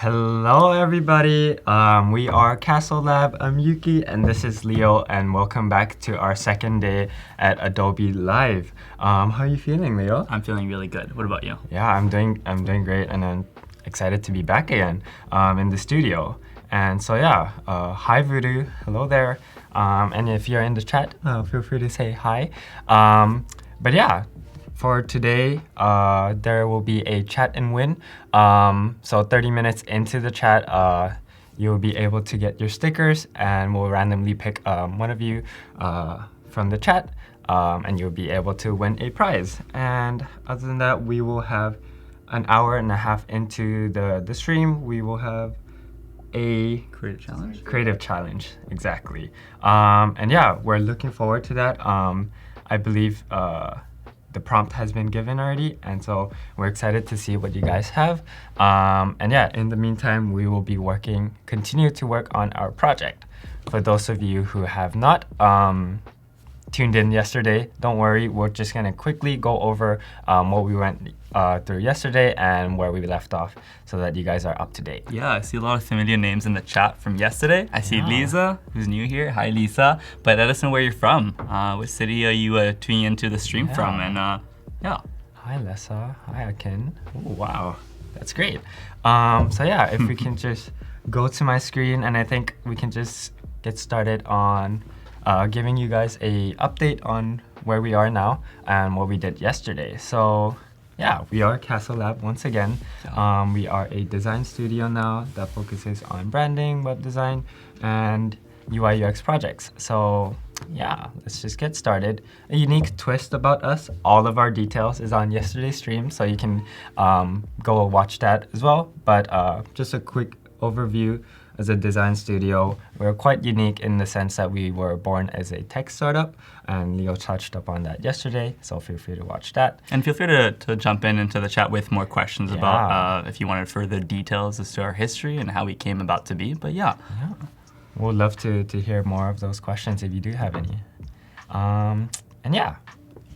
Hello everybody, we are Castlelab. I'm Yuki and this is Leo, and welcome back to our second day at Adobe Live. How are you feeling, Leo? I'm feeling really good. What about you? Yeah, I'm doing great, and I'm excited to be back again in the studio. And so yeah, hi Voodoo, hello there. And if you're in the chat, feel free to say hi. But yeah, for today, there will be a chat and win. So 30 minutes into the chat, you'll be able to get your stickers, and we'll randomly pick one of you from the chat, and you'll be able to win a prize. And other than that, we will have an hour and a half into the stream. We will have a creative challenge, exactly. And yeah, we're looking forward to that. I believe the prompt has been given already, and so we're excited to see what you guys have. And yeah, in the meantime, we will be continue to work on our project. For those of you who have not tuned in yesterday, don't worry, we're just gonna quickly go over what we went through yesterday and where we left off, so that you guys are up to date. Yeah, I see a lot of familiar names in the chat from yesterday. I see Lisa, who's new here. Hi, Lisa. But let us know where you're from. What city are you tuning into the stream from? And yeah. Hi, Lessa. Hi, Akin. Oh, wow. That's great. So yeah, if we can just go to my screen, and I think we can just get started on giving you guys a update on where we are now and what we did yesterday. So yeah, we are Castlelab once again. We are a design studio now that focuses on branding, web design, and UI UX projects. So yeah, let's just get started. A unique twist about us, all of our details is on yesterday's stream, so you can go watch that as well. But just a quick overview. As a design studio, we're quite unique in the sense that we were born as a tech startup, and Leo touched up on that yesterday, so feel free to watch that. And feel free to jump into the chat with more questions about if you wanted further details as to our history and how we came about to be, but yeah. We'd love to hear more of those questions if you do have any. And yeah,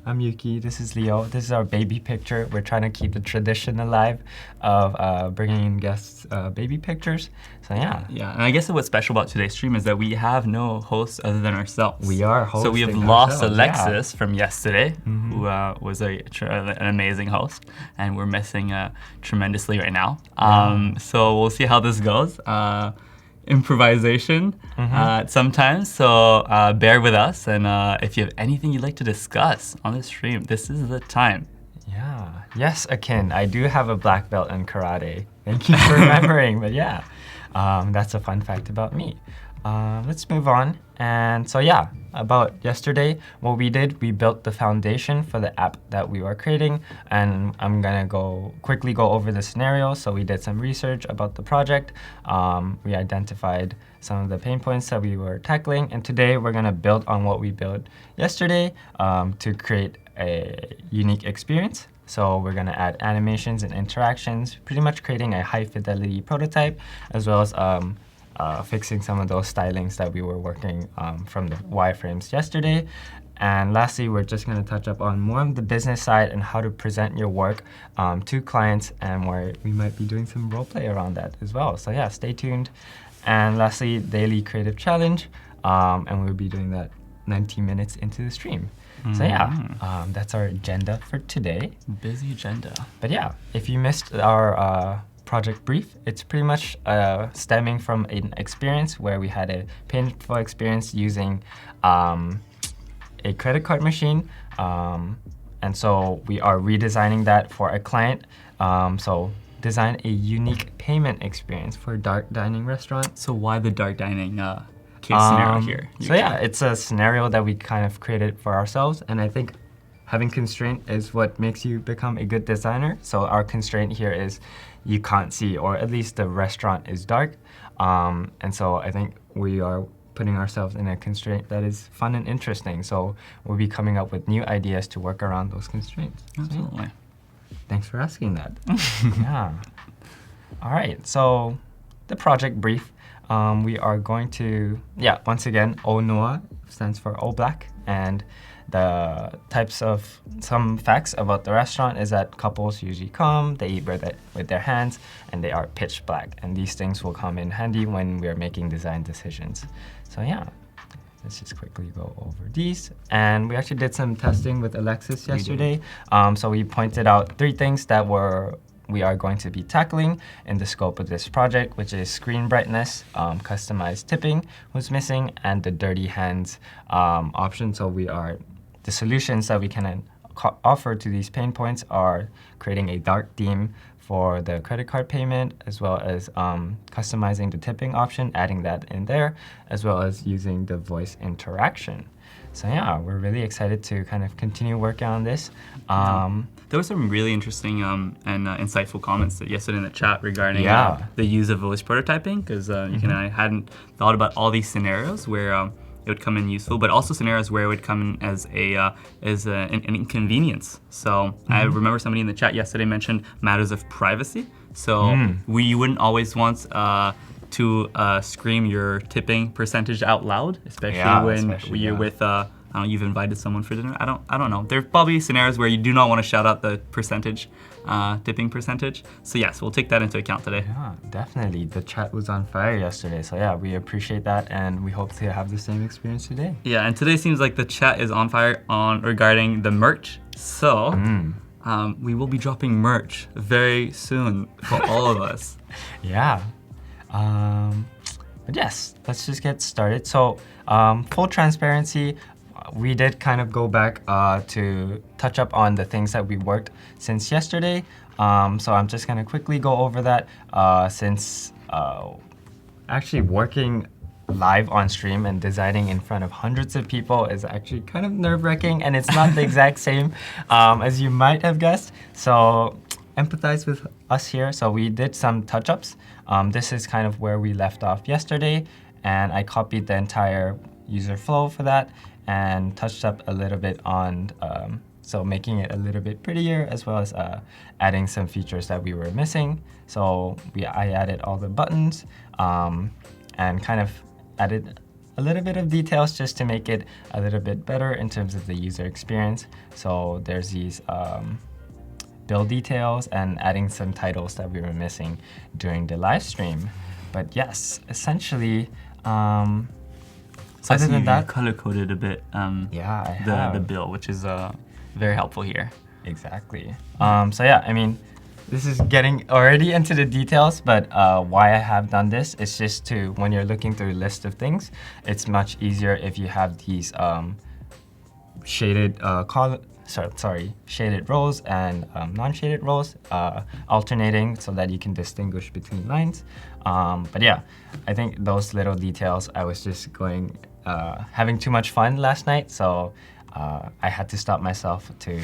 I'm Yuki, this is Leo. This is our baby picture. We're trying to keep the tradition alive of bringing in guests' baby pictures. So yeah. Yeah, and I guess what's special about today's stream is that we have no hosts other than ourselves. We are hosting. So we have lost Alexis from yesterday, who was an amazing host, and we're missing tremendously right now. So we'll see how this goes. Improvisation sometimes, so bear with us, and if you have anything you'd like to discuss on this stream, this is the time. Yeah. Yes, Akin, I do have a black belt in karate. Thank you for remembering, but yeah, that's a fun fact about me. Let's move on. And so yeah, about yesterday, what we did, we built the foundation for the app that we were creating, and I'm gonna quickly go over the scenario. So we did some research about the project. We identified some of the pain points that we were tackling, and today we're gonna build on what we built yesterday to create a unique experience. So we're gonna add animations and interactions, pretty much creating a high fidelity prototype, as well as fixing some of those stylings that we were working from the wireframes yesterday. And lastly, we're just going to touch up on more of the business side and how to present your work to clients, and where we might be doing some role play around that as well. So yeah, stay tuned. And lastly, daily creative challenge, and we'll be doing that 90 minutes into the stream. So yeah, that's our agenda for today. Busy agenda. But yeah, if you missed our project brief, it's pretty much stemming from an experience where we had a painful experience using a credit card machine, and so we are redesigning that for a client. So design a unique payment experience for a dark dining restaurant. So why the dark dining case scenario here? So yeah, it's a scenario that we kind of created for ourselves, and I think having constraint is what makes you become a good designer. So our constraint here is you can't see, or at least the restaurant is dark. And so I think we are putting ourselves in a constraint that is fun and interesting. So we'll be coming up with new ideas to work around those constraints. Absolutely. So, thanks for asking that. Yeah. All right, so the project brief. We are going to, once again, Onoa stands for all black. And the types of some facts about the restaurant is that couples usually come, they eat with their hands, and they are pitch black. And these things will come in handy when we are making design decisions. So yeah, let's just quickly go over these. And we actually did some testing with Alexis yesterday. So we pointed out 3 things that we are going to be tackling in the scope of this project, which is screen brightness, customized tipping was missing, and the dirty hands option. So the solutions that we can offer to these pain points are creating a dark theme for the credit card payment, as well as customizing the tipping option, adding that in there, as well as using the voice interaction. So yeah, we're really excited to kind of continue working on this. There were some really interesting and insightful comments yesterday in the chat regarding the use of voice prototyping, because Yuki and I hadn't thought about all these scenarios where it would come in useful, but also scenarios where it would come in as an inconvenience. So I remember somebody in the chat yesterday mentioned matters of privacy. So you wouldn't always want to scream your tipping percentage out loud, especially when you're with you've invited someone for dinner. I don't know. There's probably scenarios where you do not want to shout out the percentage, tipping percentage. So yes, we'll take that into account today. Yeah, definitely. The chat was on fire yesterday. So yeah, we appreciate that, and we hope to have the same experience today. Yeah, and today seems like the chat is on fire regarding the merch. So we will be dropping merch very soon for all of us. Yeah. But yes, let's just get started. So full transparency, we did kind of go back to touch up on the things that we worked since yesterday. So I'm just gonna quickly go over that since actually working live on stream and designing in front of hundreds of people is actually kind of nerve-wracking, and it's not the exact same as you might have guessed. So empathize with us here. So we did some touch-ups. This is kind of where we left off yesterday, and I copied the entire user flow for that and touched up a little bit on so making it a little bit prettier, as well as adding some features that we were missing. So I added all the buttons and kind of added a little bit of details just to make it a little bit better in terms of the user experience. So there's these build details and adding some titles that we were missing during the live stream. But yes, essentially, so other than that, color coded a bit. The bill, which is very helpful here. Exactly. So yeah, I mean, this is getting already into the details, but why I have done this is just to, when you're looking through a list of things, it's much easier if you have these shaded shaded rows and non-shaded rows alternating so that you can distinguish between lines. But yeah, I think those little details, I was just having too much fun last night, so I had to stop myself to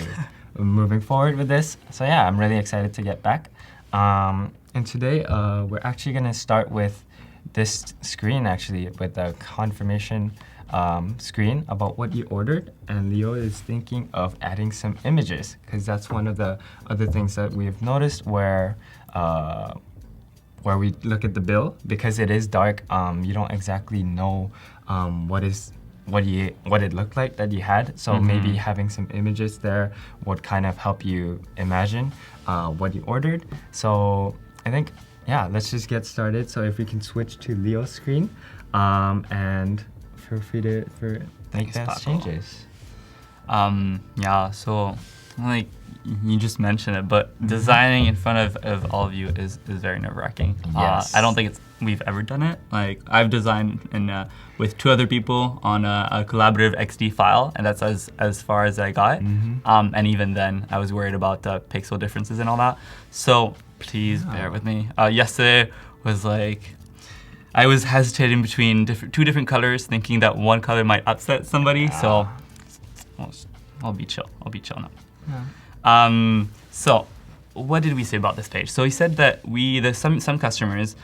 moving forward with this. So yeah, I'm really excited to get back. And today we're actually gonna start with this screen, actually, with the confirmation screen about what you ordered, and Leo is thinking of adding some images, because that's one of the other things that we've noticed where we look at the bill, because it is dark, you don't exactly know what it looked like that you had. So maybe having some images there would kind of help you imagine what you ordered. So I think, yeah, let's just get started. So if we can switch to Leo's screen and feel free to make those changes. Yeah, so like you just mentioned it, but designing in front of all of you is very nerve-wracking. Yes. I don't think we've ever done it. Like, I've designed with 2 other people on a collaborative XD file, and that's as far as I got. And even then, I was worried about the pixel differences and all that. So please bear with me. Yesterday was like, I was hesitating between 2 different colors, thinking that one color might upset somebody. So I'll be chill. I'll be chill now. So what did we say about this page? So he said that some customers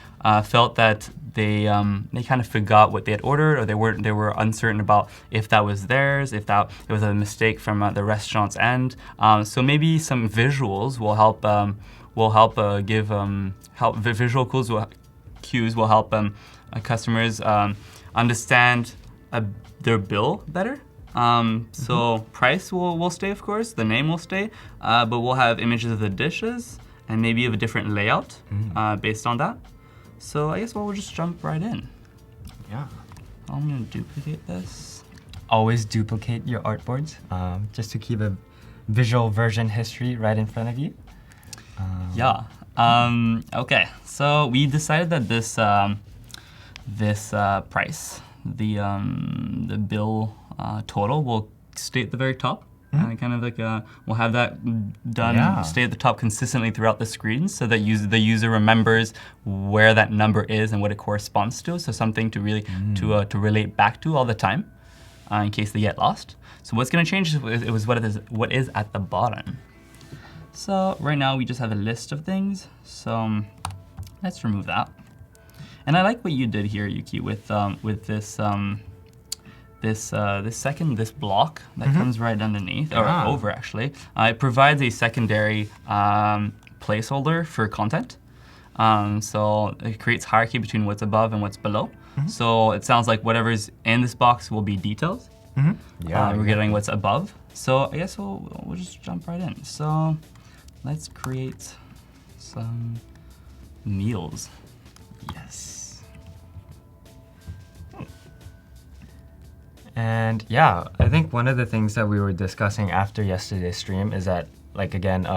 felt that they kind of forgot what they had ordered, or they were uncertain about if that was theirs, if that it was a mistake from the restaurant's end. So maybe some visuals will help visual cues will help customers understand their bill better. So price will stay, of course. The name will stay, but we'll have images of the dishes and maybe of a different layout based on that. So I guess we'll just jump right in. Yeah. I'm gonna duplicate this. Always duplicate your artboards just to keep a visual version history right in front of you. Yeah. Okay. So we decided that this price, the bill total, will stay at the very top. Kind of like we'll have that done, stay at the top consistently throughout the screen, so that the user remembers where that number is and what it corresponds to. So something to really to relate back to all the time, in case they get lost. So what's going to change is what is at the bottom. So right now we just have a list of things. So let's remove that. And I like what you did here, Yuki, with this. This block that comes right underneath, or over actually, it provides a secondary placeholder for content. So it creates hierarchy between what's above and what's below. So it sounds like whatever's in this box will be details. We're getting what's above. So I guess we'll just jump right in. So let's create some meals. Yes. And yeah, I think one of the things that we were discussing after yesterday's stream is that, like, again,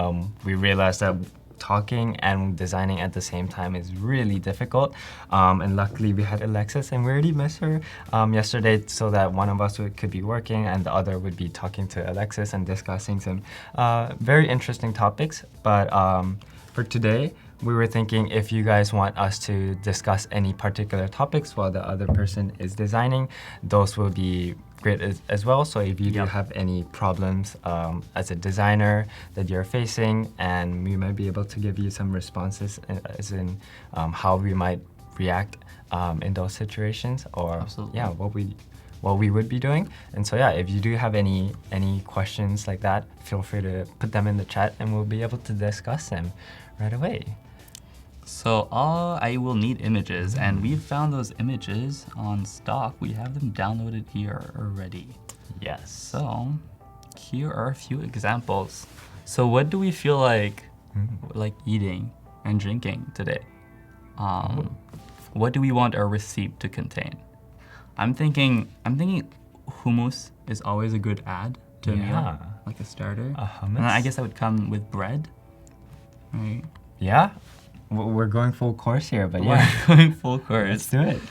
we realized that talking and designing at the same time is really difficult. And luckily we had Alexis, and we already missed her yesterday, so that one of us could be working and the other would be talking to Alexis and discussing some very interesting topics. But for today, we were thinking if you guys want us to discuss any particular topics while the other person is designing, those will be great as well. So if you do have any problems as a designer that you're facing, and we might be able to give you some responses as in how we might react in those situations, or what we would be doing. And so yeah, if you do have any questions like that, feel free to put them in the chat and we'll be able to discuss them right away. So I will need images, and we've found those images on stock. We have them downloaded here already. Yes. So here are a few examples. So what do we feel like eating and drinking today? What do we want our receipt to contain? I'm thinking hummus is always a good add to a meal, like a starter. Hummus. And I guess that would come with bread, right? Yeah. We're going full course here, but We're going full course. Let's do it.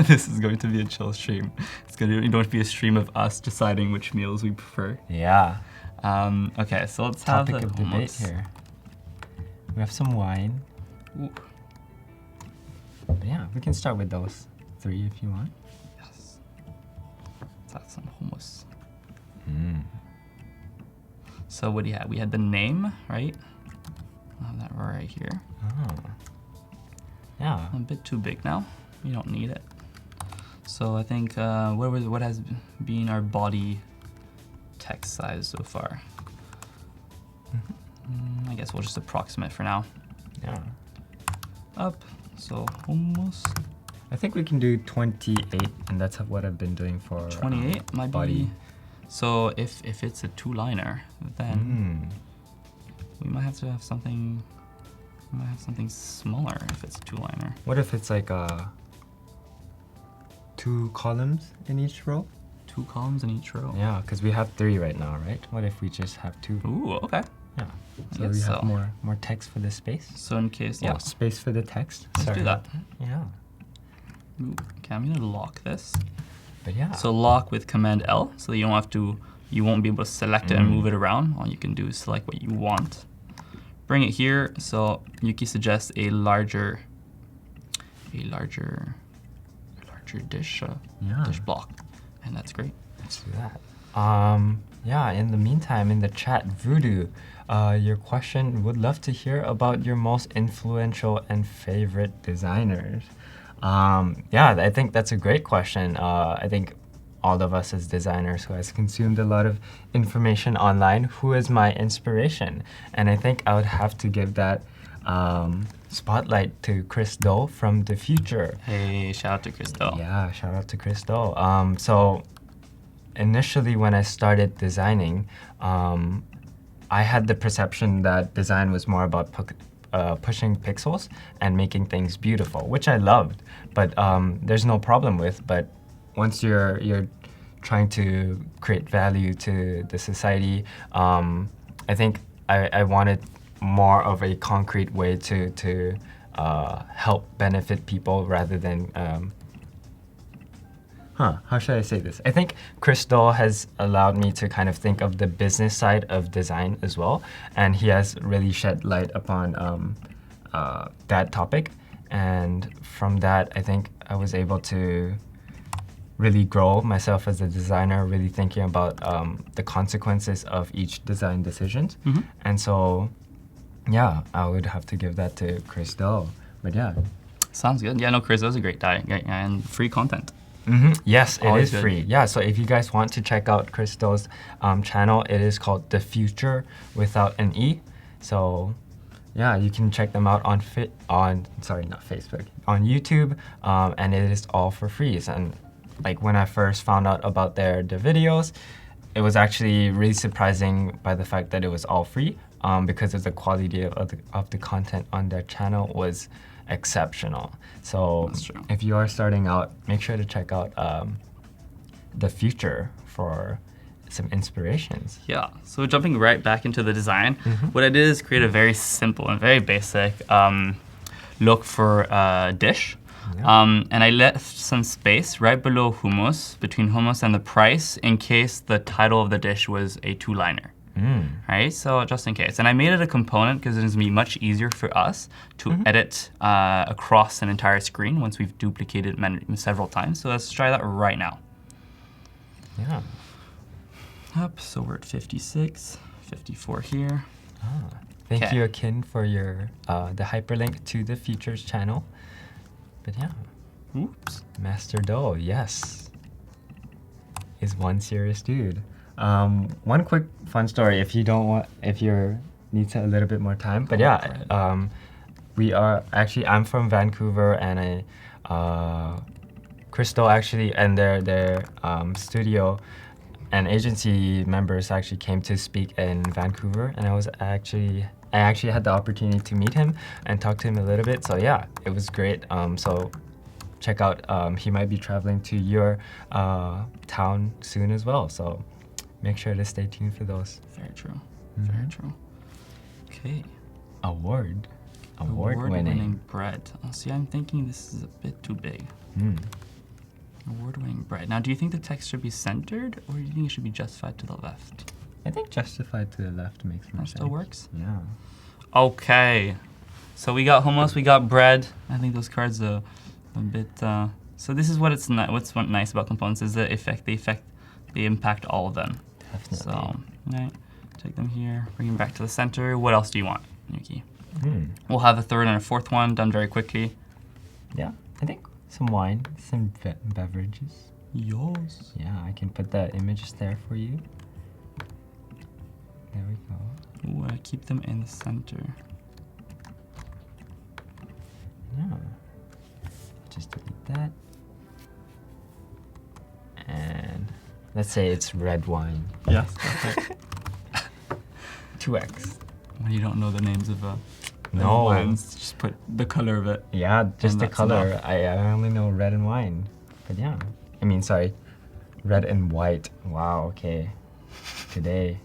This is going to be a chill stream. It's going to be a stream of us deciding which meals we prefer. Yeah. Okay, so let's have topic of debate here. We have some wine. Ooh. But yeah, we can start with those three if you want. Yes. Let's have some hummus. So what do you have? We had the name, right? I'll have that right here. Oh. Yeah. A bit too big now. We don't need it. So I think what has been our body text size so far? I guess we'll just approximate for now. Yeah. Up. So hummus. I think we can do 28, and that's what I've been doing for 28 might body. be. So if it's a two-liner, then we might have to have something. We might have something smaller if it's a two-liner. What if it's like 2 columns in each row? 2 columns in each row. Yeah, because we have 3 right now, right? What if we just have 2? Ooh, okay. Yeah. So we have more text for the space. So in case, Oh, space for the text. Let's do that. Yeah. Ooh, okay, I'm gonna lock this. But yeah. So lock with Command L, so you don't have to. You won't be able to select it and move it around. All you can do is select what you want. Bring it here. So Yuki suggests a larger dish block, and that's great. Let's do that. Yeah, in the meantime, in the chat, Voodoo, your question, would love to hear about your most influential and favorite designers. Yeah, I think that's a great question. I think all of us as designers who has consumed a lot of information online, who is my inspiration? And I think I would have to give that spotlight to Chris Do from the future. Hey, shout out to Crystal. Yeah, shout out to Chris Do. So initially when I started designing, I had the perception that design was more about pushing pixels and making things beautiful, which I loved, but there's no problem with. But once you're trying to create value to the society, I think I wanted more of a concrete way to help benefit people rather than how should I say this? I think Crystal has allowed me to kind of think of the business side of design as well, and he has really shed light upon that topic. And from that, I think I was able to really grow myself as a designer, really thinking about the consequences of each design decisions. And so, yeah, I would have to give that to Crystal. But yeah. Sounds good. Yeah, no, Crystal's a great guy and free content. Yes, it Always is good. free. Yeah, so if you guys want to check out Crystal's channel, it is called The Future without an E. So yeah, you can check them out on Facebook, on YouTube, and it is all for free. And like when I first found out about their videos, it was actually really surprising by the fact that it was all free, because of the quality of the content on their channel was exceptional. So if you are starting out, make sure to check out The Future for some inspirations. Yeah, so jumping right back into the design, what I did is create a very simple and very basic look for a dish. And I left some space right below hummus, between hummus and the price, in case the title of the dish was a two-liner. Right, so just in case. And I made it a component because it's going to be much easier for us to edit across an entire screen once we've duplicated it several times. So let's try that right now. Yeah. Up, so we're at 56, 54 here. Thank you, Akin, for your the hyperlink to the Futures channel. But yeah. Oops. Master Do, yes, is one serious dude. One quick fun story, if you need a little bit more time. But yeah, I'm from Vancouver, and Crystal actually, and their studio and agency members actually came to speak in Vancouver, and I actually had the opportunity to meet him and talk to him a little bit. So yeah, it was great. So check out, he might be traveling to your town soon as well. So make sure to stay tuned for those. Very true. Very true. Okay. Award-winning bread. Oh, see, I'm thinking this is a bit too big. Award-winning bread. Now, do you think the text should be centered, or do you think it should be justified to the left? I think justified to the left makes more sense. That still works? Yeah. Okay. So we got hummus, we got bread. I think those cards are a bit... So this is what's nice about components, is the effect. They impact all of them. Definitely. So, right, take them here, bring them back to the center. What else do you want, Yuki? We'll have a third and a fourth one done very quickly. Yeah, I think some wine, some beverages. Yes. Yeah, I can put the images there for you. There we go. Ooh, I keep them in the center. Yeah. Just delete that. And let's say it's red wine. Yes, perfect. 2x. When you don't know the names of No. wines, just put the color of it. Yeah, just And the that's color. enough. I only know red and wine. But yeah. Sorry. Red and white. Wow, okay. Today.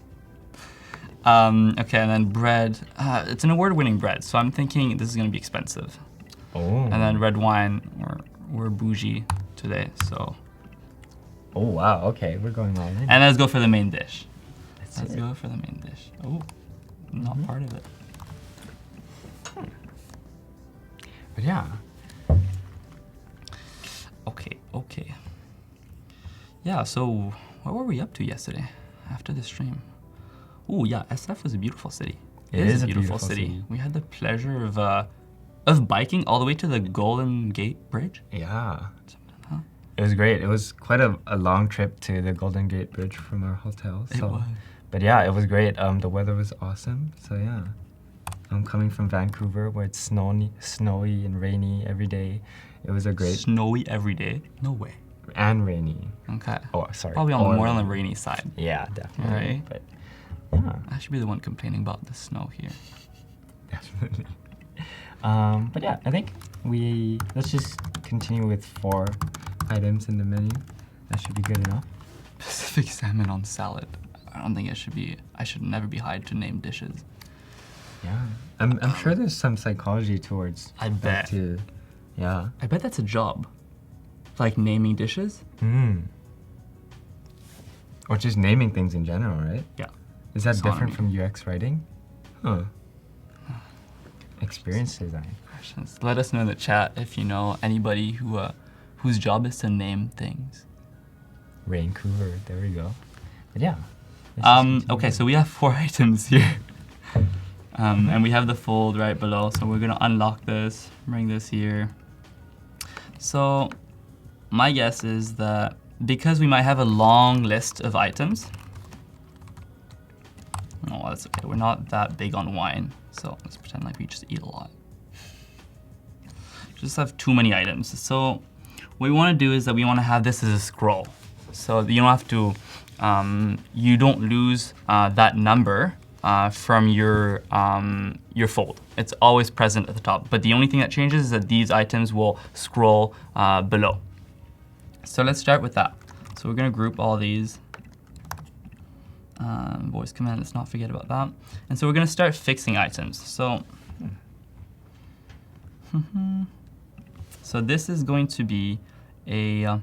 Okay, and then bread. It's an award-winning bread, so I'm thinking this is going to be expensive. Oh. And then red wine, we're bougie today, so. Oh, wow, okay. We're going all in. And let's go for the main dish. Let's go for the main dish. Oh, not part of it. But yeah. Okay. Yeah, so what were we up to yesterday after the stream? Oh yeah, SF was a beautiful city. It is a beautiful city. We had the pleasure of biking all the way to the Golden Gate Bridge. Yeah. Huh? It was great. It was quite a long trip to the Golden Gate Bridge from our hotel. So. It was. But yeah, it was great. The weather was awesome. So yeah. I'm coming from Vancouver, where it's snowy and rainy every day. It was a great... Snowy every day? No way. And rainy. Okay. Oh, sorry. Probably more on the rainy side. Yeah, definitely. Right. But, yeah. I should be the one complaining about the snow here. Definitely. But yeah, I think let's just continue with 4 items in the menu. That should be good enough. Pacific salmon on salad. I don't think I should never be hired to name dishes. Yeah. I'm sure there's some psychology towards I bet. that too. Yeah. I bet that's a job. Like naming dishes? Or just naming things in general, right? Yeah. Is that Astronomy. different from UX writing? Huh. Experience design. Questions. Let us know in the chat if you know anybody whose job is to name things. Vancouver, there we go. But yeah. Okay, so we have 4 items here. And we have the fold right below, so we're gonna unlock this, bring this here. So my guess is that because we might have a long list of items, oh, that's okay, we're not that big on wine, so let's pretend like we just eat a lot. Just have too many items. So what we wanna do is that we wanna have this as a scroll. So you don't have to, you don't lose that number from your fold. It's always present at the top. But the only thing that changes is that these items will scroll below. So let's start with that. So we're gonna group all these. Voice command, let's not forget about that. And so we're gonna start fixing items. So, so this is going to be a,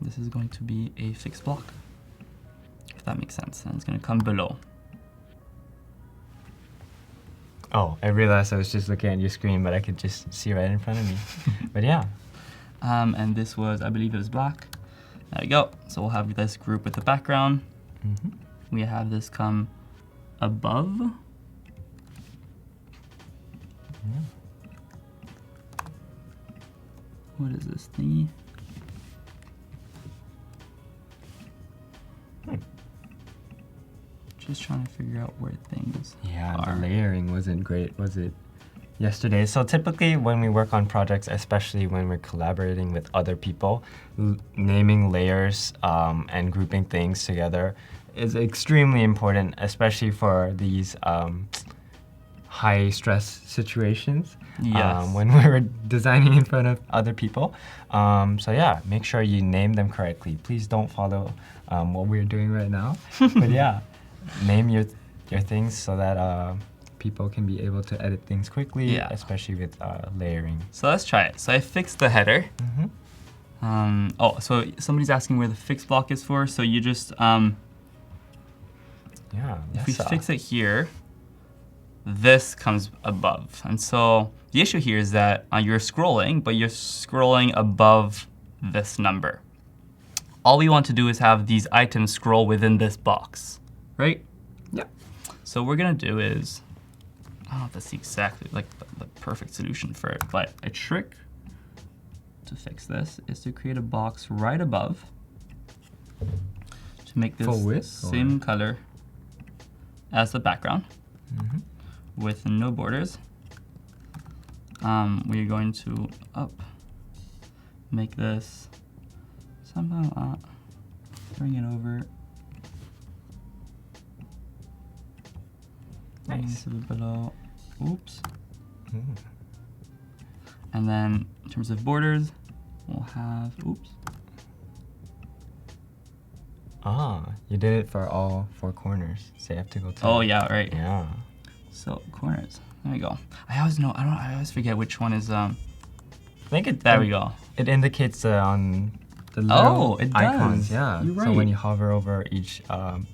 this is going to be a fixed block, if that makes sense. And it's gonna come below. Oh, I realized I was just looking at your screen, but I could just see right in front of me. But yeah. And this was, I believe it was black. There we go. So we'll have this group with the background. We have this come above. What is this thingy? Just trying to figure out where things are. The layering wasn't great, was it? Yesterday. So typically when we work on projects, especially when we're collaborating with other people, naming layers and grouping things together is extremely important, especially for these high stress situations. Yes. When we're designing in front of other people. So yeah, make sure you name them correctly. Please don't follow what we're doing right now. But yeah, name your things so that people can be able to edit things quickly, especially with layering. So let's try it. So I fixed the header. Oh, so somebody's asking where the fixed block is for. So you just, if we fix it here, this comes above. And so the issue here is that you're scrolling, but you're scrolling above this number. All we want to do is have these items scroll within this box, right? Yeah. So what we're gonna do is, I don't know if that's exactly like the perfect solution for it, but a trick to fix this is to create a box right above to make this same color as the background with no borders. We're going to make this somehow bring it over. Nice. A little below. Oops. And then in terms of borders, we'll have, oops. You did it for all 4 corners. So you have to go to. Oh yeah, right. Yeah. So corners. There we go. I always forget which one is I think it. There we go. It indicates on the little it icons. does. Yeah. You're So when right. you hover over each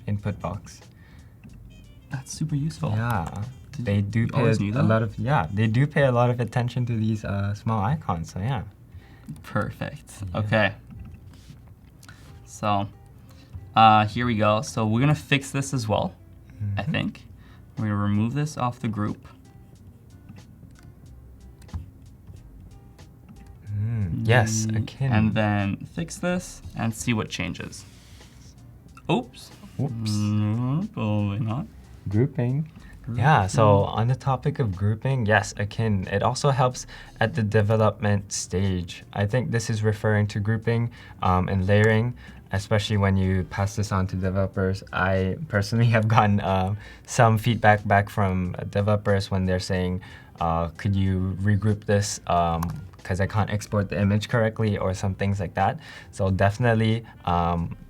input box. That's super useful. Yeah. They do pay always knew a that? lot of they do pay a lot of attention to these small icons. So yeah. Perfect. Yeah. Okay. So here we go. So we're gonna fix this as well. I think we're gonna remove this off the group. Yes, akin. And then fix this and see what changes. Oops. Whoops. Probably not. Grouping. Yeah, so on the topic of grouping, yes, akin. It also helps at the development stage. I think this is referring to grouping and layering, especially when you pass this on to developers. I personally have gotten some feedback back from developers when they're saying, could you regroup this because I can't export the image correctly or some things like that. So definitely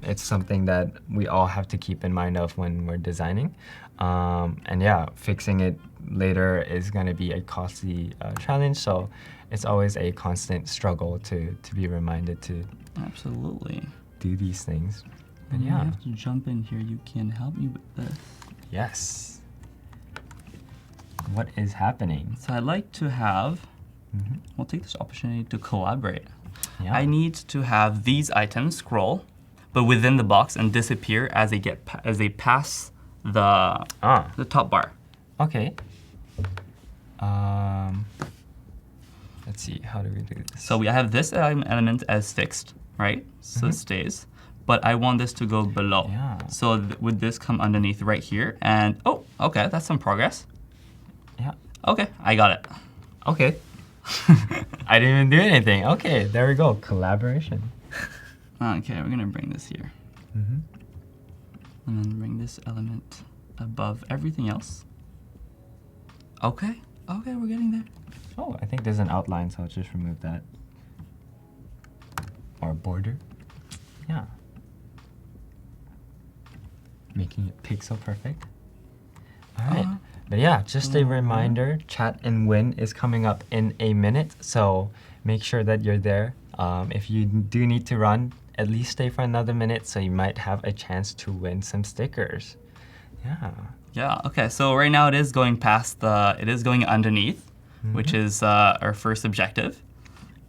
it's something that we all have to keep in mind of when we're designing. And yeah, fixing it later is going to be a costly challenge. So it's always a constant struggle to be reminded to Absolutely. do these things. But You yeah. have to jump in here. You can help me with this. Yes. What is happening? So I'd like to have, we'll take this opportunity to collaborate. Yeah. I need to have these items scroll, but within the box and disappear as they pass the top bar. Okay. Let's see. How do we do this? So we have this element as fixed, right? So it stays. But I want this to go below. Yeah. So would this come underneath right here? And oh, okay, that's some progress. Yeah. Okay, I got it. Okay. I didn't even do anything. Okay, there we go. Collaboration. Okay, we're gonna bring this here. And then bring this element above everything else. Okay, we're getting there. Oh, I think there's an outline, so I'll just remove that. Or a border. Yeah. Making it pixel perfect. All right. But yeah, just a reminder, Chat and Win is coming up in a minute, so make sure that you're there. If you do need to run, at least stay for another minute so you might have a chance to win some stickers. Yeah. Yeah, okay, so right now it is going underneath, which is our first objective.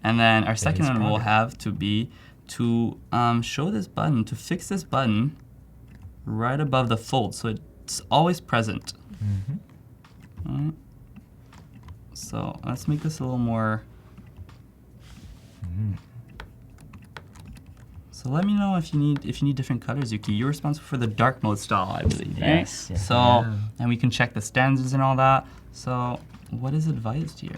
And then our second one will have to be to show this button, to fix this button right above the fold, so it's always present. So let's make this a little more. So let me know if you need different colors, Yuki. You're responsible for the dark mode style, I believe. Right? Yes. So and we can check the standards and all that. So what is advised here?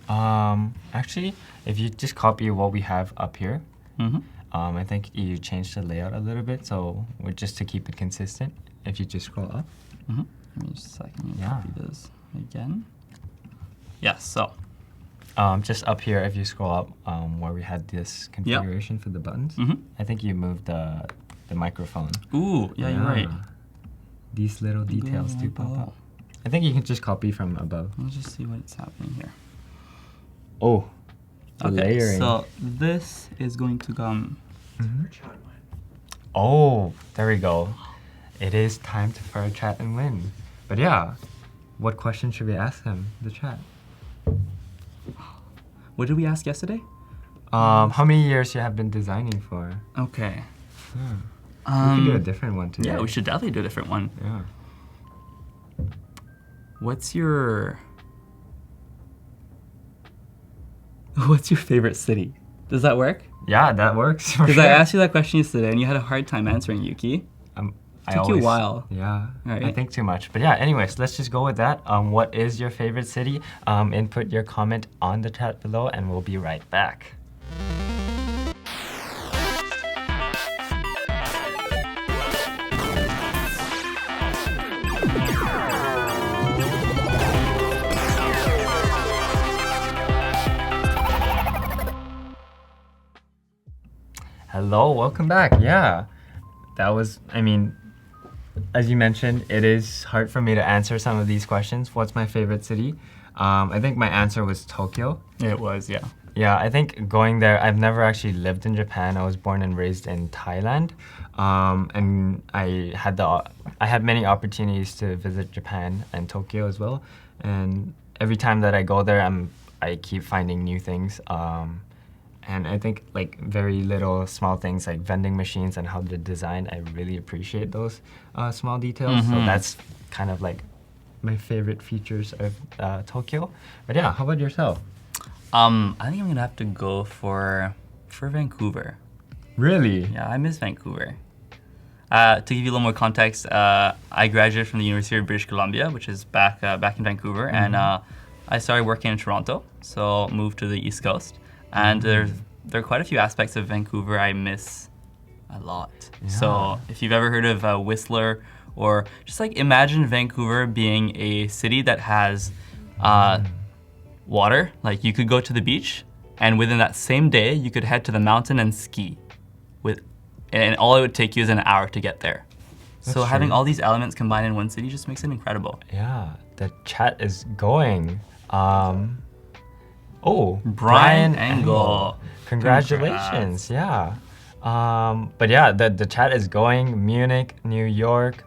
Actually, if you just copy what we have up here, I think you changed the layout a little bit, so just to keep it consistent, if you just scroll up. Let me just a second. Copy this again. Yes. So. Just up here, if you scroll up, where we had this configuration for the buttons, I think you moved the microphone. Ooh, yeah, you're right. These little details do pop up. I think you can just copy from above. Let's just see what's happening here. Oh, the layering. So this is going to come. Oh, there we go. It is time for a Chat and Win. But yeah, what question should we ask him, the chat? What did we ask yesterday? How many years you have been designing for? Okay. We could do a different one today. Yeah, we should definitely do a different one. Yeah. What's your favorite city? Does that work? Yeah, that works. Because I asked you that question yesterday and you had a hard time answering, Yuki. Took you a while. Yeah, right. I think too much. But yeah, anyways, let's just go with that. What is your favorite city? Input your comment on the chat below and we'll be right back. Hello, welcome back. Yeah, that was, as you mentioned, it is hard for me to answer some of these questions. What's my favorite city? I think my answer was Tokyo. It was, yeah. Yeah, I think going there, I've never actually lived in Japan. I was born and raised in Thailand. And I had many opportunities to visit Japan and Tokyo as well. And every time that I go there, I keep finding new things. And I think like very little small things like vending machines and how they're designed, I really appreciate those small details. So that's kind of like my favorite features of Tokyo. But yeah, how about yourself? I think I'm gonna have to go for Vancouver. Really? Yeah, I miss Vancouver. To give you a little more context, I graduated from the University of British Columbia, which is back in Vancouver, and I started working in Toronto, so moved to the East Coast. And there are quite a few aspects of Vancouver I miss a lot. Yeah. So if you've ever heard of Whistler, or just like imagine Vancouver being a city that has water, like you could go to the beach, and within that same day, you could head to the mountain and ski. And all it would take you is an hour to get there. That's so having true. all these elements combined in one city just makes it incredible. Yeah, the chat is going. Brian Engel. Congratulations. Yeah. But yeah, the chat is going. Munich, New York,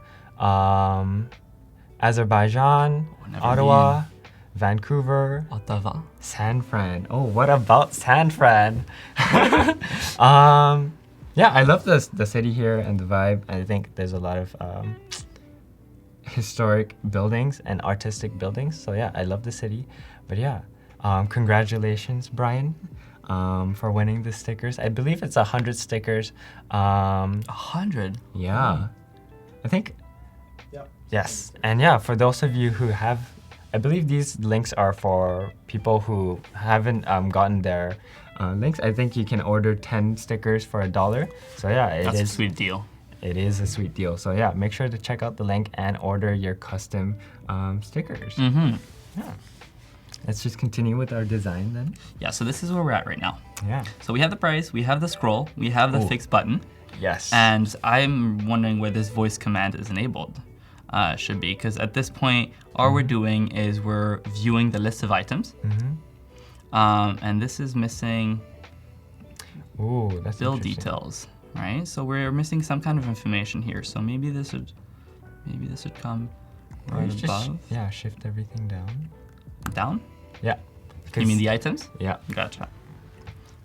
Azerbaijan, never Ottawa, Vancouver, Ottawa. San Fran. Oh, what about San Fran? Yeah, I love the city here and the vibe. I think there's a lot of historic buildings and artistic buildings. So yeah, I love the city. But yeah, congratulations, Brian, for winning the stickers. I believe it's 100 stickers. 100? Yeah. I think, Yep. yes. And yeah, for those of you who have, I believe these links are for people who haven't gotten their links. I think you can order 10 stickers for $1. So yeah, That's a sweet deal. It is a sweet deal. So yeah, make sure to check out the link and order your custom stickers. Mm-hmm. Yeah. Let's just continue with our design then. Yeah, so this is where we're at right now. Yeah. So we have the price, we have the scroll, we have the Ooh. fixed button, Yes. and I'm wondering where this voice command is enabled. Should be, because at this point, all we're doing is we're viewing the list of items. And this is missing Ooh, that's build interesting. details, right? So we're missing some kind of information here. So maybe this would come Or right just, above, yeah, shift everything down. down. Yeah. You mean the items? Yeah. Gotcha.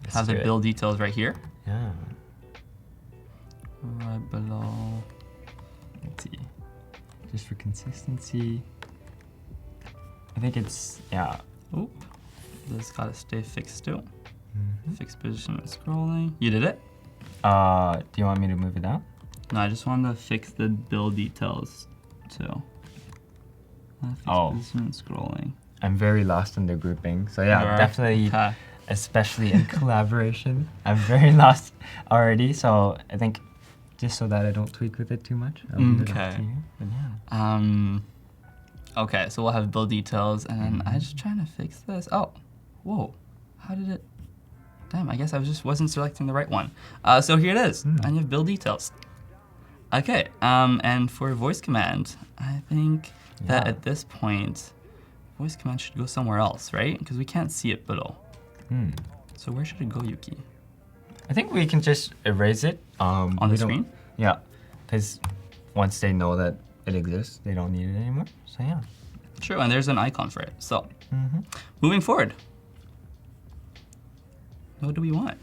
Let's Have the do it. build details right here, Yeah. right below. Let's see. Just for consistency. I think it's, yeah. Oop. This gotta stay fixed too. Fixed position and scrolling. You did it? Do you want me to move it down? No, I just wanted to fix the build details too. Fixed Oh. position and scrolling. I'm very lost in the grouping. So yeah, You are? definitely, Okay. especially in collaboration, I'm very lost already. So I think just so that I don't tweak with it too much, I'll leave it up Okay. to you. But yeah. Okay, so we'll have build details, and I'm just trying to fix this. Oh, whoa, how did it? Damn, I guess I wasn't selecting the right one. So here it is, and you have build details. Okay, and for voice command, I think that Yeah. at this point, voice command should go somewhere else, right? Because we can't see it below. So where should it go, Yuki? I think we can just erase it. On we the don't- screen? Yeah, because once they know that it exists, they don't need it anymore. So yeah. True, and there's an icon for it. So, moving forward, what do we want?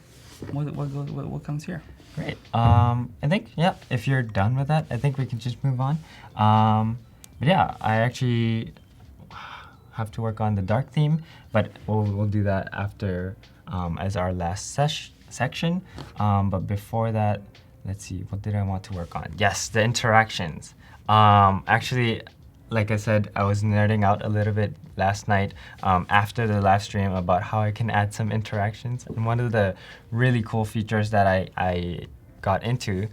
What comes here? Great. I think, yeah, if you're done with that, I think we can just move on. But yeah, I actually have to work on the dark theme, but we'll do that after as our last section. But before that, let's see, what did I want to work on? Yes, the interactions. Actually, like I said, I was nerding out a little bit last night after the live stream about how I can add some interactions. And one of the really cool features that I got into,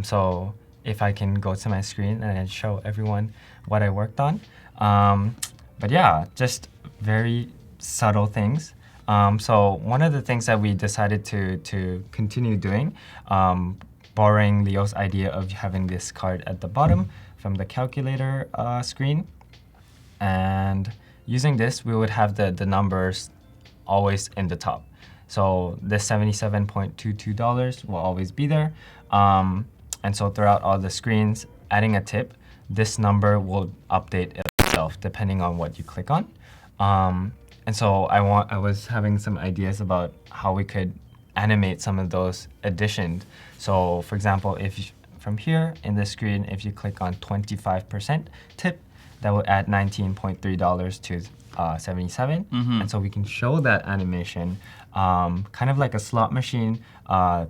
so if I can go to my screen and then show everyone what I worked on. But yeah, just very subtle things. So one of the things that we decided to continue doing, borrowing Leo's idea of having this card at the bottom from the calculator screen. And using this, we would have the numbers always in the top. So this $77.22 will always be there. And so throughout all the screens, adding a tip, this number will update itself depending on what you click on. And so I was having some ideas about how we could animate some of those additions. So for example, if from here in the screen, if you click on 25% tip, that will add $19.3 to 77. And so we can show that animation kind of like a slot machine to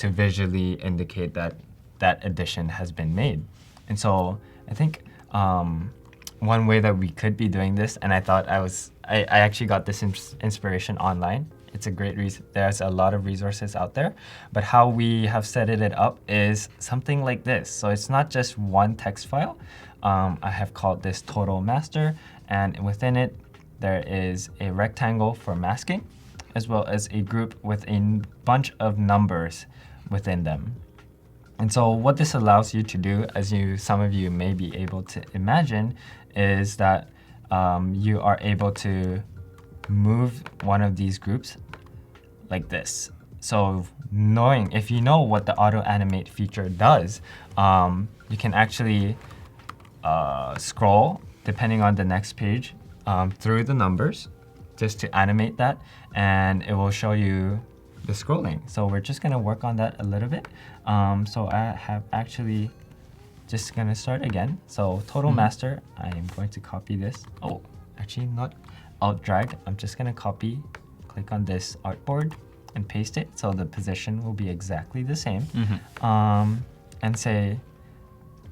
visually indicate that that addition has been made. And so I think one way that we could be doing this, and I thought I actually got this inspiration online. It's a great reason. There's a lot of resources out there, but how we have set it up is something like this. So it's not just one text file. I have called this total master, and within it, there is a rectangle for masking, as well as a group with a bunch of numbers within them. And so what this allows you to do, as some of you may be able to imagine, is that you are able to move one of these groups like this. So if you know what the auto animate feature does, you can actually scroll, depending on the next page, through the numbers just to animate that, and it will show you the scrolling. So we're just gonna work on that a little bit. So I have actually just gonna start again. So total master, I am going to copy this. Oh, actually not alt drag. I'm just gonna copy, click on this artboard and paste it. So the position will be exactly the same. And say,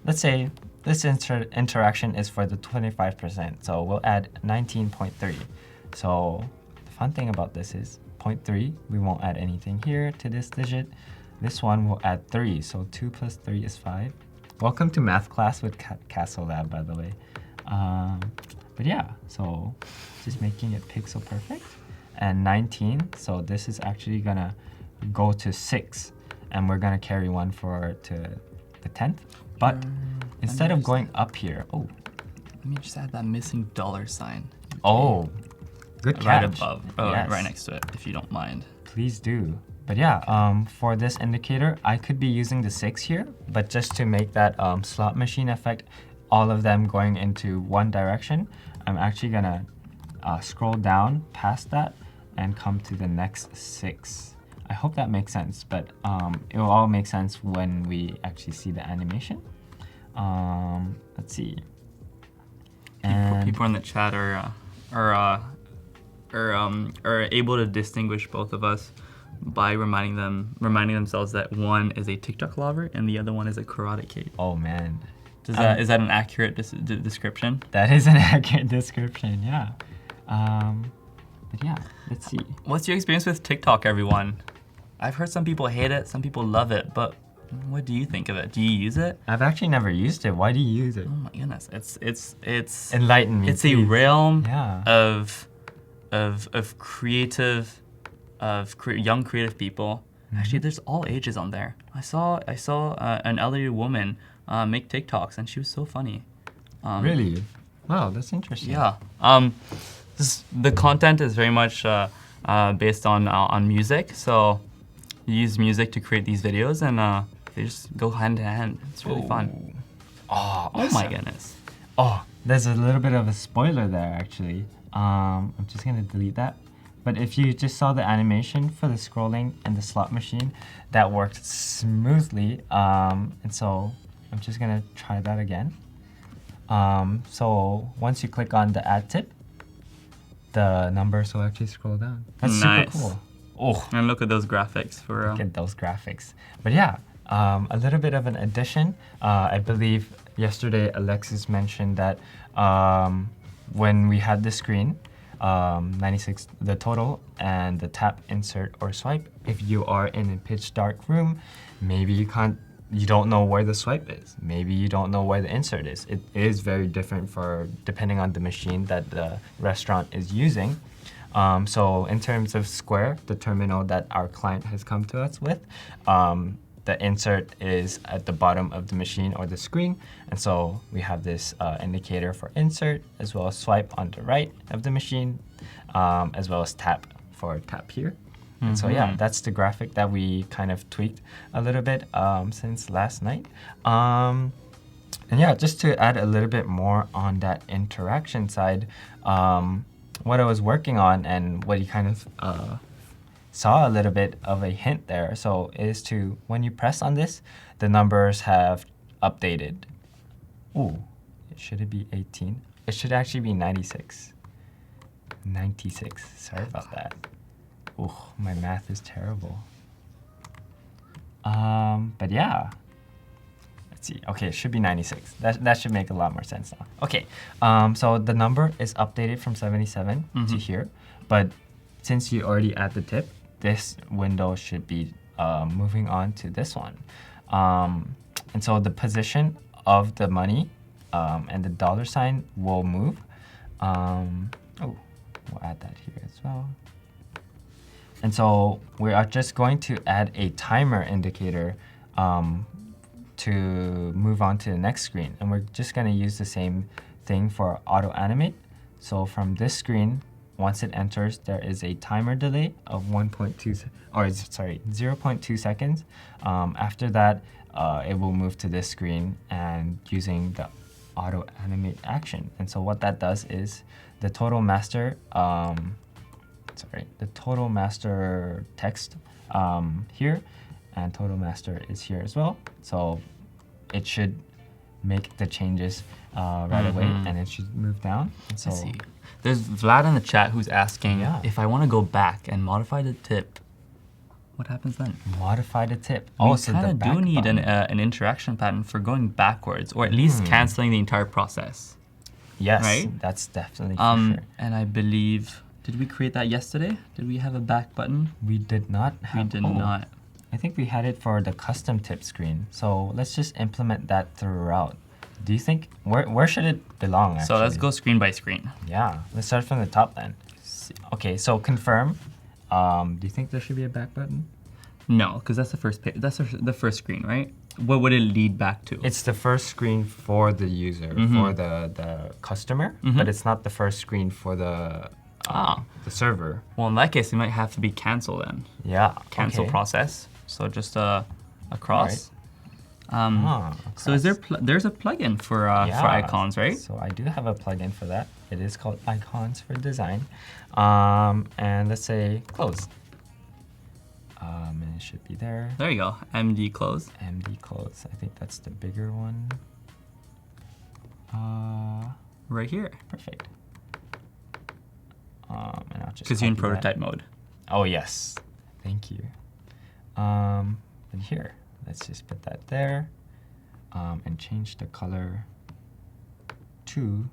let's say this interaction is for the 25%. So we'll add 19.3. So the fun thing about this is 0.3, we won't add anything here to this digit. This one will add 3, so 2 plus 3 is 5. Welcome to math class with Castlelab, by the way. But yeah, so just making it pixel perfect. And 19, so this is actually gonna go to 6, and we're gonna carry 1 to the 10th. But instead of going up here, let me just add that missing $sign. Oh, good catch. Right above, Yes. right next to it, if you don't mind. Please do. But yeah, for this indicator, I could be using the 6 here, but just to make that slot machine effect, all of them going into one direction, I'm actually gonna scroll down past that and come to the next 6. I hope that makes sense, but it will all make sense when we actually see the animation. Let's see. And People in the chat are able to distinguish both of us by reminding themselves that one is a TikTok lover and the other one is a karate kid. oh man, Is that an accurate description? that is an accurate description. Yeah. But yeah, let's see. What's your experience with TikTok, everyone? I've heard some people hate it, some people love it, but what do you think of it? Do you use it? I've actually never used it. Why do you use it? Oh my goodness, it's Enlighten me. it's a please. realm Yeah. of young creative people. Actually, there's all ages on there. I saw an elderly woman make TikToks, and she was so funny. Really? Wow, that's interesting. Yeah. The content is very much based on music. So you use music to create these videos, and they just go hand in hand. It's really fun. Oh, Oh my awesome. goodness. Oh, there's a little bit of a spoiler there, actually. I'm just gonna delete that. But if you just saw the animation for the scrolling and the slot machine, that worked smoothly. And so I'm just gonna try that again. So once you click on the add tip, the numbers will actually scroll down. That's Nice. super cool. Oh, And look at those graphics for look at those graphics. But yeah, a little bit of an addition. I believe yesterday Alexis mentioned that when we had the screen, 96, the total, and the tap, insert, or swipe, if you are in a pitch dark room, maybe you don't know where the swipe is. Maybe you don't know where the insert is. It is very different depending on the machine that the restaurant is using. So in terms of Square, the terminal that our client has come to us with, the insert is at the bottom of the machine or the screen. And so we have this indicator for insert, as well as swipe on the right of the machine, as well as tap for tap here. And so yeah, that's the graphic that we kind of tweaked a little bit since last night. And yeah, just to add a little bit more on that interaction side, what I was working on and what you kind of saw a little bit of a hint there. So is to, when you press on this, the numbers have updated. Ooh, should it be 18? It should actually be 96. 96, sorry about that. Ooh, my math is terrible. But yeah, see. Okay, it should be 96. That should make a lot more sense now. Okay, so the number is updated from 77 to here, but since you already add the tip, this window should be moving on to this one. And so the position of the money and the dollar sign will move. We'll add that here as well. And so we are just going to add a timer indicator to move on to the next screen. And we're just going to use the same thing for auto animate. So from this screen, once it enters, there is a timer delay of 0.2 seconds. After that, it will move to this screen and using the auto animate action. And so what that does is the total master, the total master text here, and total master is here as well. So it should make the changes right away, and it should move down. And so I see. There's Vlad in the chat who's asking if I want to go back and modify the tip, what happens then? Modify the tip. We kind of do need an interaction pattern for going backwards, or at least canceling the entire process. Yes, right? That's definitely for sure. And I believe, did we create that yesterday? Did we have a back button? We did not have. We did not. I think we had it for the custom tip screen. So let's just implement that throughout. Do you think, where should it belong actually? So let's go screen by screen. Yeah, let's start from the top then. Okay, so confirm. Do you think there should be a back button? No, because that's the first page. That's the first screen, right? What would it lead back to? It's the first screen for the user, for the customer, but it's not the first screen for the server. Well, in that case, it might have to be cancel then. Yeah. Cancel process. So just a cross. Right. So is there's a plugin for icons, right? So I do have a plugin for that. It is called Icons for Design. And let's say close. And it should be there. There you go. MD close. MD close. I think that's the bigger one. Right here. Perfect. And I'll just because you're in copy prototype that. mode. Oh yes. Thank you. And here, let's just put that there. And change the color to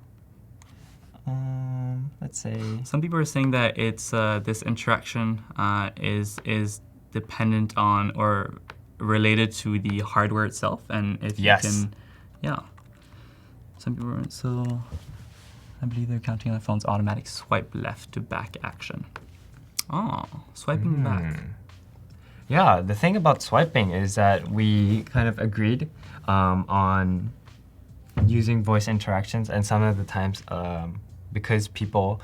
let's say. Some people are saying that it's this interaction is dependent on or related to the hardware itself, and if you can, Some people are so. I believe they're counting on the phone's automatic swipe left to back action. Oh, swiping back. Yeah, the thing about swiping is that we kind of agreed on using voice interactions, and some of the times because people,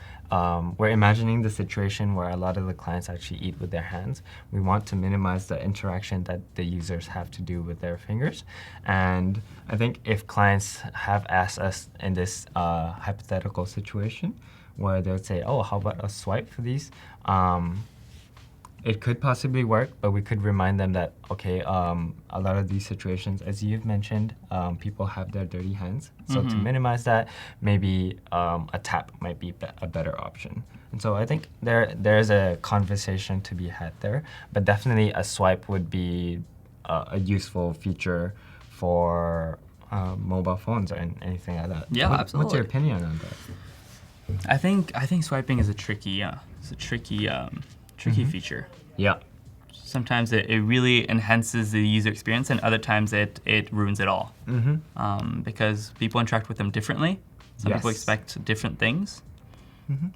we're imagining the situation where a lot of the clients actually eat with their hands. We want to minimize the interaction that the users have to do with their fingers. And I think if clients have asked us in this hypothetical situation where they would say, oh, how about a swipe for these? It could possibly work, but we could remind them that, okay, a lot of these situations, as you've mentioned, people have their dirty hands. So to minimize that, maybe a tap might be a better option. And so I think there's a conversation to be had there, but definitely a swipe would be a useful feature for mobile phones or anything like that. Yeah, absolutely. What's your opinion on that? I think swiping is a tricky, tricky feature. Yeah. Sometimes it really enhances the user experience, and other times it ruins it all. Because people interact with them differently. Some people expect different things.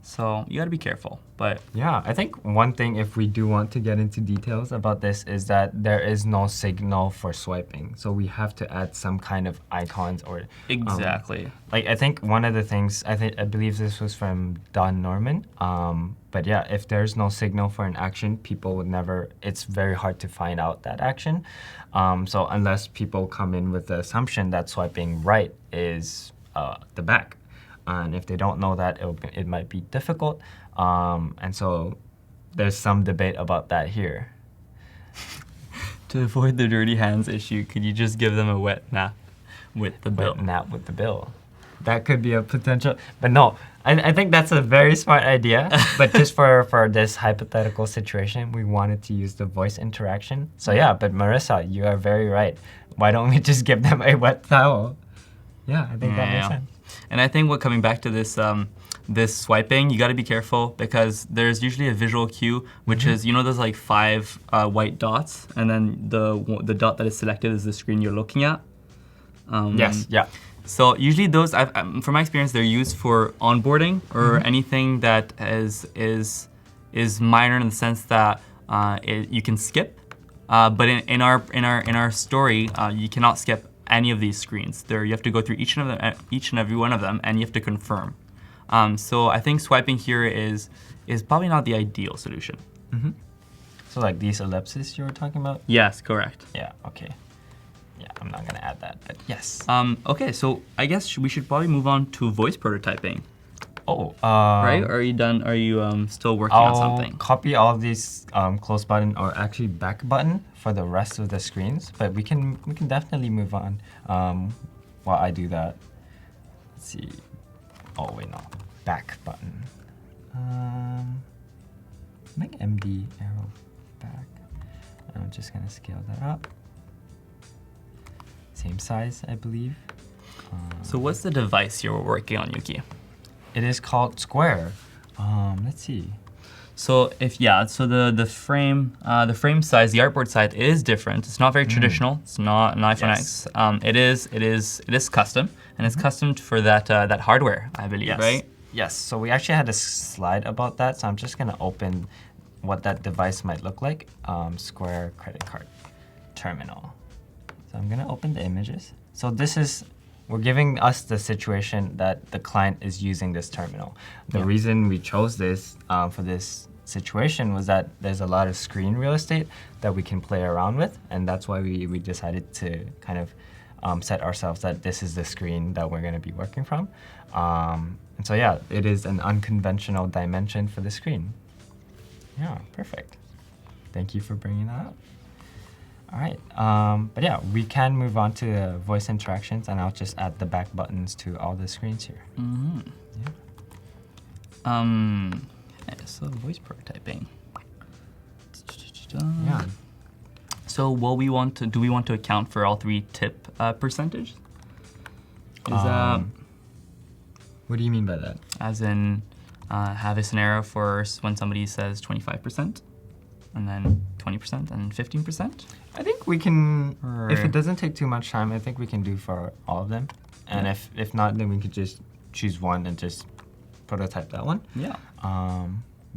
So you got to be careful. But yeah, I think one thing, if we do want to get into details about this, is that there is no signal for swiping. So we have to add some kind of icons or exactly. Like I think one of the things I believe this was from Don Norman. But yeah, if there's no signal for an action, people would never. It's very hard to find out that action. So unless people come in with the assumption that swiping right is the back. And if they don't know that, it might be difficult. And so there's some debate about that here. To avoid the dirty hands issue, could you just give them a wet nap with the bill? Wet nap with the bill. that could be a potential. But no, I think that's a very smart idea. But just for this hypothetical situation, we wanted to use the voice interaction. So yeah, but Marissa, you are very right. Why don't we just give them a wet towel? Yeah, I think that makes sense. And I think coming back to this this swiping, you got to be careful because there's usually a visual cue, which is, you know, there's like 5 white dots, and then the dot that is selected is the screen you're looking at. Yes, yeah. So usually those, from my experience, they're used for onboarding or anything that is minor in the sense that you can skip. But in our story, you cannot skip any of these screens. You have to go through each and every one of them, and you have to confirm. So I think swiping here is probably not the ideal solution. So like these ellipses you were talking about? Yes, correct. Yeah, okay. Yeah, I'm not gonna add that, but yes. Okay, so I guess we should probably move on to voice prototyping. Oh, right? Are you done? Are you still working on something? I'll copy all these close button or actually back button for the rest of the screens, but we can definitely move on while I do that. Let's see. Oh wait, no, back button. Make MD arrow back. I'm just gonna scale that up. Same size, I believe. So what's the device you're working on, Yuki? It is called Square. Let's see. So so the frame size, the artboard size is different. It's not very traditional. It's not an iPhone X. It is custom, and it's custom for that hardware, I believe, right? Yes. So we actually had a slide about that. So I'm just gonna open what that device might look like. Square credit card terminal. So I'm gonna open the images. So this is. We're giving us the situation that the client is using this terminal. The reason we chose this for this situation was that there's a lot of screen real estate that we can play around with, and that's why we decided to kind of set ourselves that this is the screen that we're going to be working from. And so yeah, it is an unconventional dimension for the screen. Yeah, perfect. Thank you for bringing that up. All right, but yeah, we can move on to the voice interactions, and I'll just add the back buttons to all the screens here. Okay, so voice prototyping. Yeah. So do we want to account for all 3 tip percentage? What do you mean by that? As in, have a scenario for when somebody says 25%, and then 20%, and 15%? I think we can, if it doesn't take too much time, I think we can do for all of them. And if not, then we could just choose one and just prototype that one. Yeah.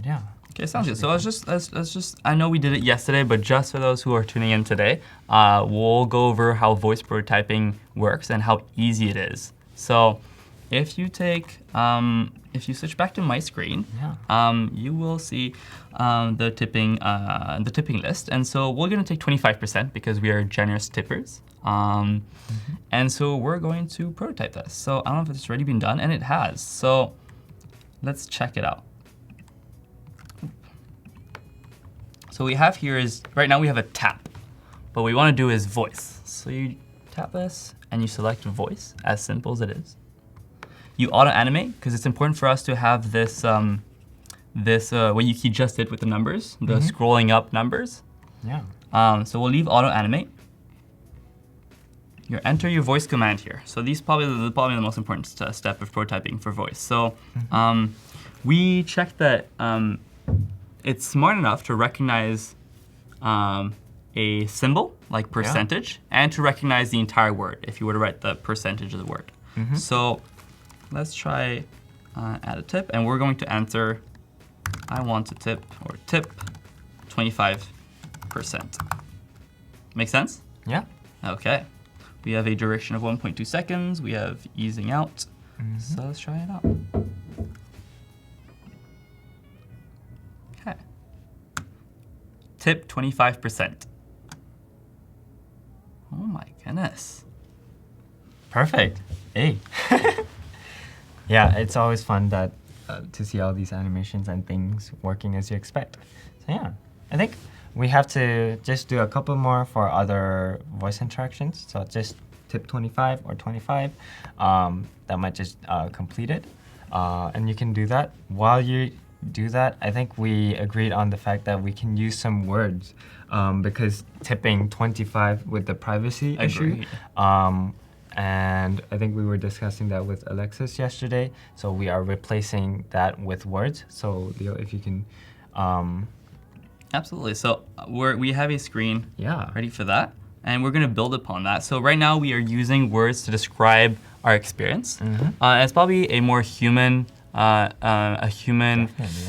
Yeah. Okay, sounds good. So let's just, I know we did it yesterday, but just for those who are tuning in today, we'll go over how voice prototyping works and how easy it is. So if you take, if you switch back to my screen, you will see the tipping list. And so we're going to take 25% because we are generous tippers. And so we're going to prototype this. So I don't know if it's already been done, and it has. So let's check it out. So what we have here is, right now we have a tap. But what we want to do is voice. So you tap this, and you select voice, as simple as it is. You auto-animate, because it's important for us to have this, what Yuki just did with the numbers, the scrolling up numbers. Yeah. So we'll leave auto-animate. You enter your voice command here. So these probably the most important step of prototyping for voice. So we check that it's smart enough to recognize a symbol, like percentage, and to recognize the entire word, if you were to write the percentage of the word. So let's try add a tip, and we're going to enter, I want to tip, or tip 25%. Make sense? Yeah. Okay. We have a duration of 1.2 seconds. We have easing out. So let's try it out. Okay. Tip 25%. Oh my goodness. Perfect. Hey. Yeah, it's always fun that to see all these animations and things working as you expect. So yeah, I think we have to just do a couple more for other voice interactions. So just tip 25 or 25, that might just complete it. And you can do that. While you do that, I think we agreed on the fact that we can use some words because tipping 25 with the privacy issue. And I think we were discussing that with Alexis yesterday. So we are replacing that with words. So Leo, if you can. Absolutely. So we have a screen Yeah. ready for that. And we're going to build upon that. So right now we are using words to describe our experience. It's probably a more human,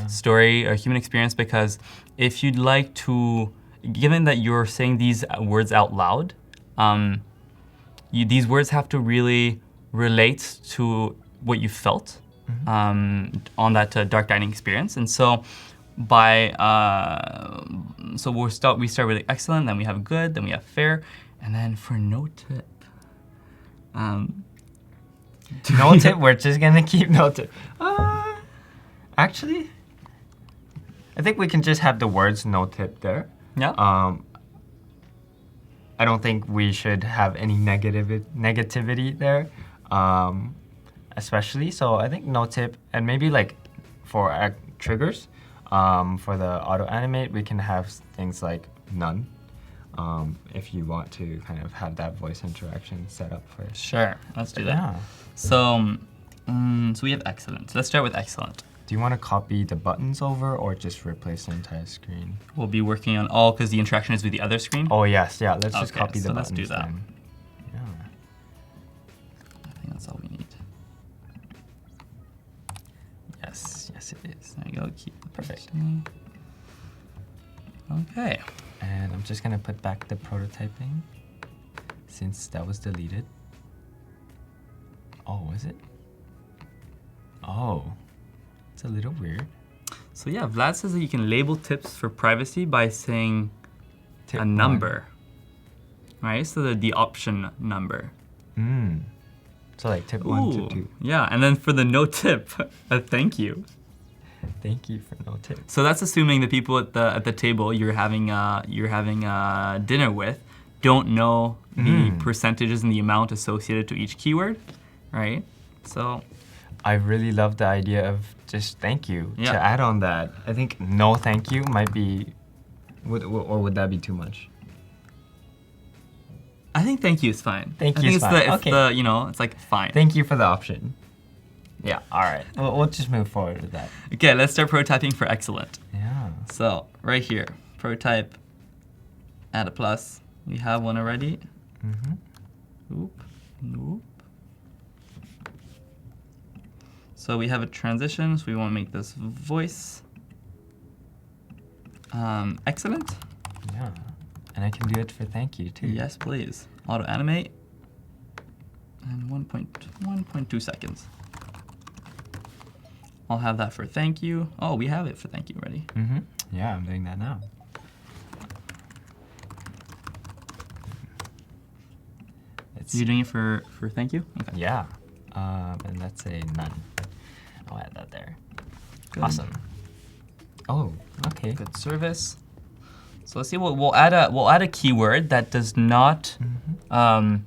story or human experience, because if you'd like to, given that you're saying these words out loud, these words have to really relate to what you felt on that dark dining experience. And so so we start with excellent, then we have good, then we have fair, and then for no tip. No tip, we're just gonna keep no tip. Actually, I think we can just have the words no tip there. Yeah. I don't think we should have any negativity there, especially. So I think no tip, and maybe like for triggers, for the auto animate, we can have things like none, if you want to kind of have that voice interaction set up first. Sure, let's do that. Yeah. So we have excellent. So let's start with excellent. Do you want to copy the buttons over or just replace the entire screen? We'll be working on all because the interaction is with the other screen. Oh yes, yeah. Let's just copy the let's buttons. do that. Then. Yeah. I think that's all we need. Yes, yes it is. There you go. Keep the Perfect. Okay. And I'm just gonna put back the prototyping since that was deleted. Oh, was it? Oh, it's a little weird. So yeah, Vlad says that you can label tips for privacy by saying Tip a number, right? So the option number. So like tip 1, tip 2. Yeah, and then for the no tip, a thank you. Thank you for no tip. So that's assuming the people at the table you're having dinner with don't know the percentages and the amount associated to each keyword, right? So I really love the idea of just thank you to add on that. I think no thank you might be, or would that be too much? I think thank you is fine. Thank you is fine. Okay. It's like fine. Thank you for the option. Yeah, all right. We'll just move forward with that. Okay, let's start prototyping for excellent. Yeah. So right here, prototype, add a plus. We have one already. Oop, nope. So we have a transition, so we want to make this voice. Excellent. Yeah. And I can do it for thank you too. Yes, please. Auto animate. And 1.2 seconds. I'll have that for thank you. Oh, we have it for thank you already. Yeah, I'm doing that now. You're doing it for thank you? Okay. Yeah. And let's say none. I'll add that there. Good. Awesome. Oh, okay. Good service. So let's see. We'll add a keyword that does not. We'll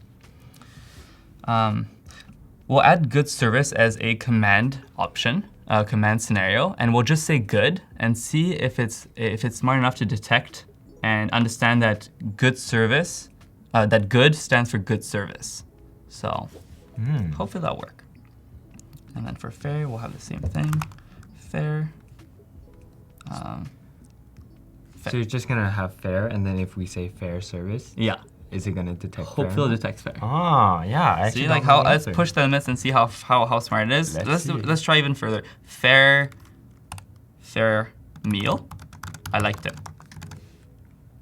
add good service as a command option, command scenario, and we'll just say good and see if it's smart enough to detect and understand that good service. That good stands for good service. So hopefully that'll work. And then for fair, we'll have the same thing. Fair. So you're just gonna have fair, and then if we say fair service, Yeah. is it gonna detect fair? Hopefully it detects fair. Oh, yeah. I See, actually like don't know how the let's answer. push the limits and see how smart it is. Let's see. Let's try even further. Fair meal. I liked it.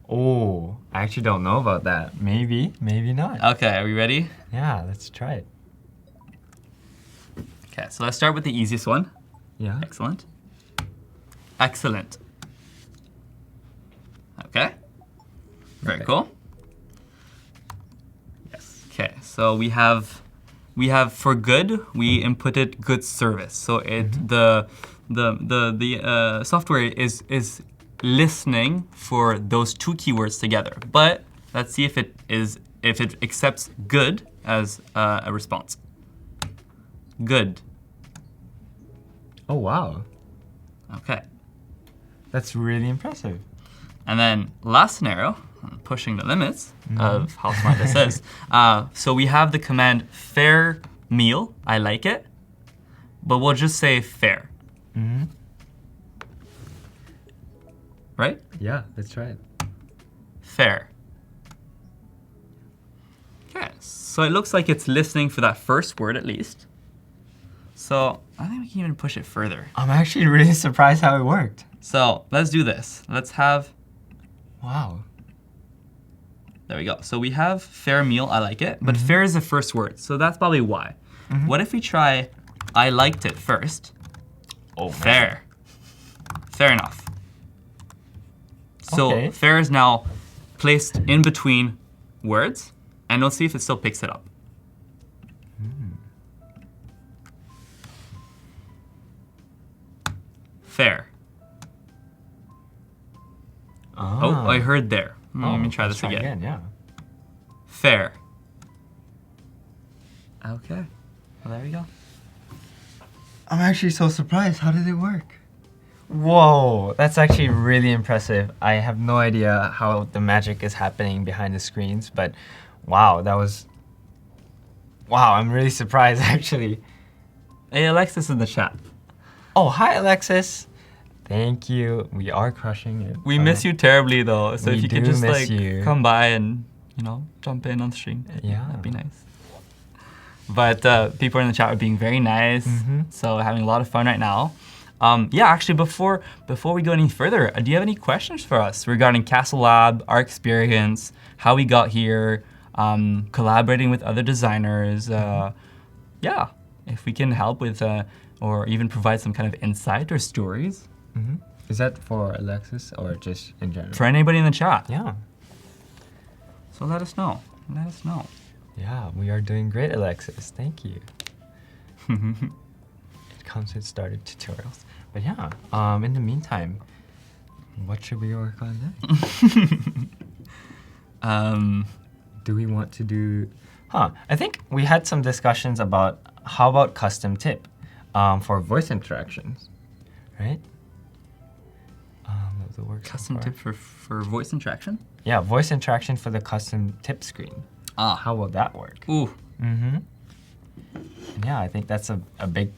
Oh, I actually don't know about that. Maybe, maybe not. Okay, are we ready? Yeah, let's try it. Okay, so let's start with the easiest one. Yeah. Excellent. Excellent. Okay. Very cool. Yes. Okay, so we have for good, we inputted good service. So the software is listening for those two keywords together. But let's see if it accepts good as a response. Good. Oh, wow. Okay. That's really impressive. And then last scenario, I'm pushing the limits of how smart this is. So we have the command fair meal, I like it, but we'll just say fair. Right? Yeah, that's right. Fair. Okay, so it looks like it's listening for that first word at least. So I think we can even push it further. I'm actually really surprised how it worked. So let's do this. Let's have, Wow. there we go. So we have fair meal, I like it, but fair is the first word, so that's probably why. What if we try, I liked it first? Oh, Fair. Fair enough. So Okay. fair is now placed in between words, and let's see if it still picks it up. Fair. Oh, I heard there. Let me try let's this again. Yeah. Fair. Okay. Well, there we go. I'm actually so surprised. How did it work? Whoa, that's actually really impressive. I have no idea how the magic is happening behind the screens, but wow, that was... Wow, I'm really surprised actually. Hey, Alexis in the chat. Oh, hi Alexis. Thank you. We are crushing it. We miss you terribly though, so We if you could do just miss like you. come by and, jump in on the stream, Yeah. that'd be nice. But people in the chat are being very nice, so having a lot of fun right now. Yeah, actually, before we go any further, do you have any questions for us regarding Castlelab, our experience, how we got here, collaborating with other designers? Yeah, if we can help with, or even provide some kind of insight or stories. Is that for Alexis or just in general? For anybody in the chat. Yeah. So let us know. Let us know. Yeah, we are doing great, Alexis. Thank you. It comes with starter tutorials. But yeah, in the meantime, what should we work on next? Do we want to do... I think we had some discussions about how about custom tip for voice interactions, right? That work so Custom far. tip for voice interaction? Yeah, voice interaction for the custom tip screen. How will that work? Ooh. Yeah, I think that's a big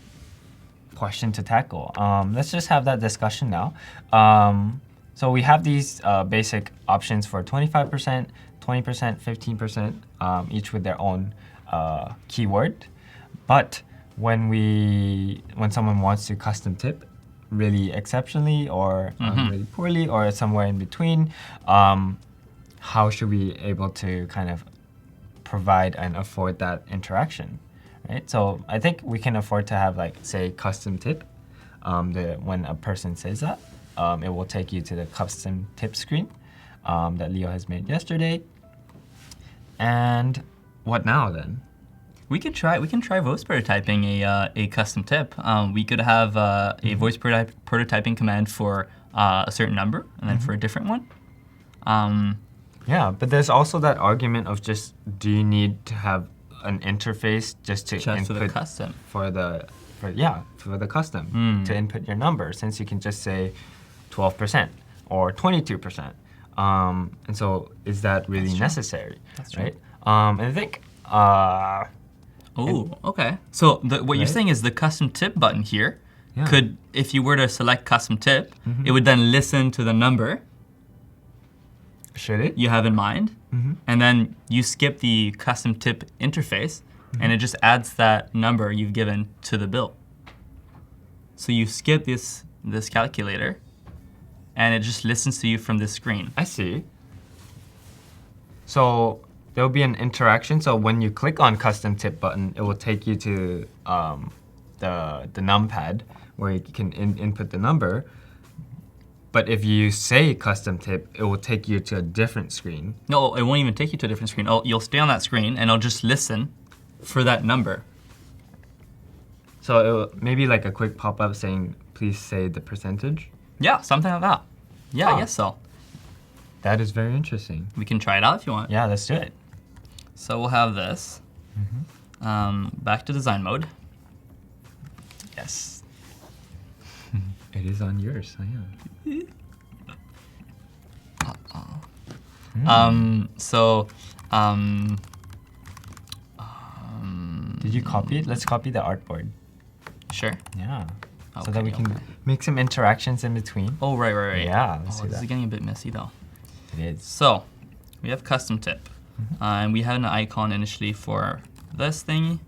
question to tackle. Let's just have that discussion now. So we have these basic options for 25%, 20%, 15%, each with their own keyword. But when someone wants to custom tip really exceptionally or really poorly or somewhere in between, how should we be able to kind of provide and afford that interaction, right? So I think we can afford to have, like, say, custom tip. When a person says that, it will take you to the custom tip screen that Leo has made yesterday. And what now then? We can try voice prototyping a custom tip. We could have a voice prototyping command for a certain number and then for a different one. Yeah, but there's also that argument of just, do you need to have an interface just to Just for input the custom. for the custom to input your number, since you can just say 12% or 22%. And so is that really necessary? That's right? And I think Oh, okay. So what you're saying is the custom tip button here could, if you were to select custom tip, it would then listen to the number. Should it? You have in mind, and then you skip the custom tip interface, and it just adds that number you've given to the bill. So you skip this calculator, and it just listens to you from this screen. I see. So there'll be an interaction. So when you click on custom tip button, it will take you to the numpad where you can input the number. But if you say custom tip, it will take you to a different screen. No, it won't even take you to a different screen. Oh, you'll stay on that screen, and it'll just listen for that number. So it will, maybe like a quick pop-up saying, please say the percentage? Yeah, something like that. Yeah, I guess so. That is very interesting. We can try it out if you want. Yeah, let's do it. So we'll have this. Back to design mode. Yes. It is on yours. I am. Did you copy it? Let's copy the artboard. Sure. Yeah. So that we can make some interactions in between. Oh, right. Yeah, let's do this that. is getting a bit messy though. It is. So, we have custom tip. And we had an icon initially for this thingy.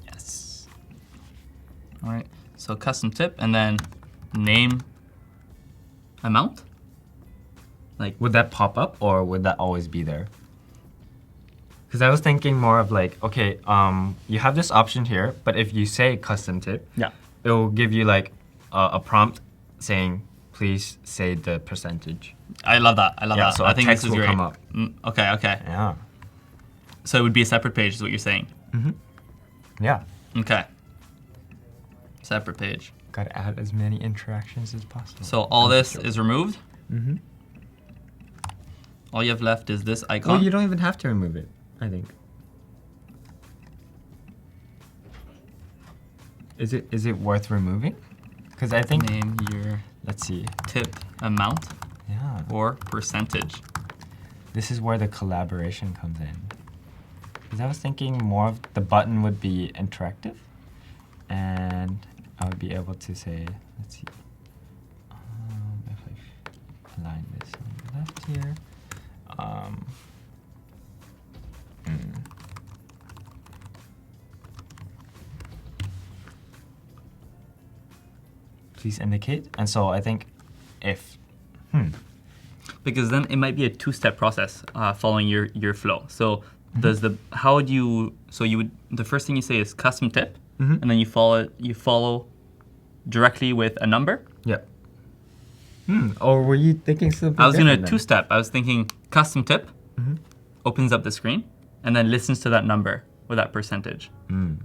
Yes. All right, so custom tip and then name amount. Like, would that pop up or would that always be there? Because I was thinking more of like, okay, you have this option here, but if you say custom tip, yeah, it will give you like a prompt saying, please say the percentage. I love that. I love that. So I think text this is will great. come up. Okay. Yeah. So it would be a separate page, is what you're saying. Yeah. Okay. Separate page. Got to add as many interactions as possible. So all this is removed. Mm-hmm. All you have left is this icon. Well, you don't even have to remove it, I think. Is it worth removing? Because I think name your let's see, tip amount yeah, or percentage. this is where the collaboration comes in. Because I was thinking more of the button would be interactive, and I would be able to say, let's see, if I align this on the left here. Please indicate. And so I think if, Because then it might be a two-step process following your flow. So does the how do you so you would the first thing you say is custom tip, and then you follow directly with a number. Yep. Or were you thinking something? I was gonna different then? two-step. I was thinking custom tip opens up the screen and then listens to that number with that percentage. I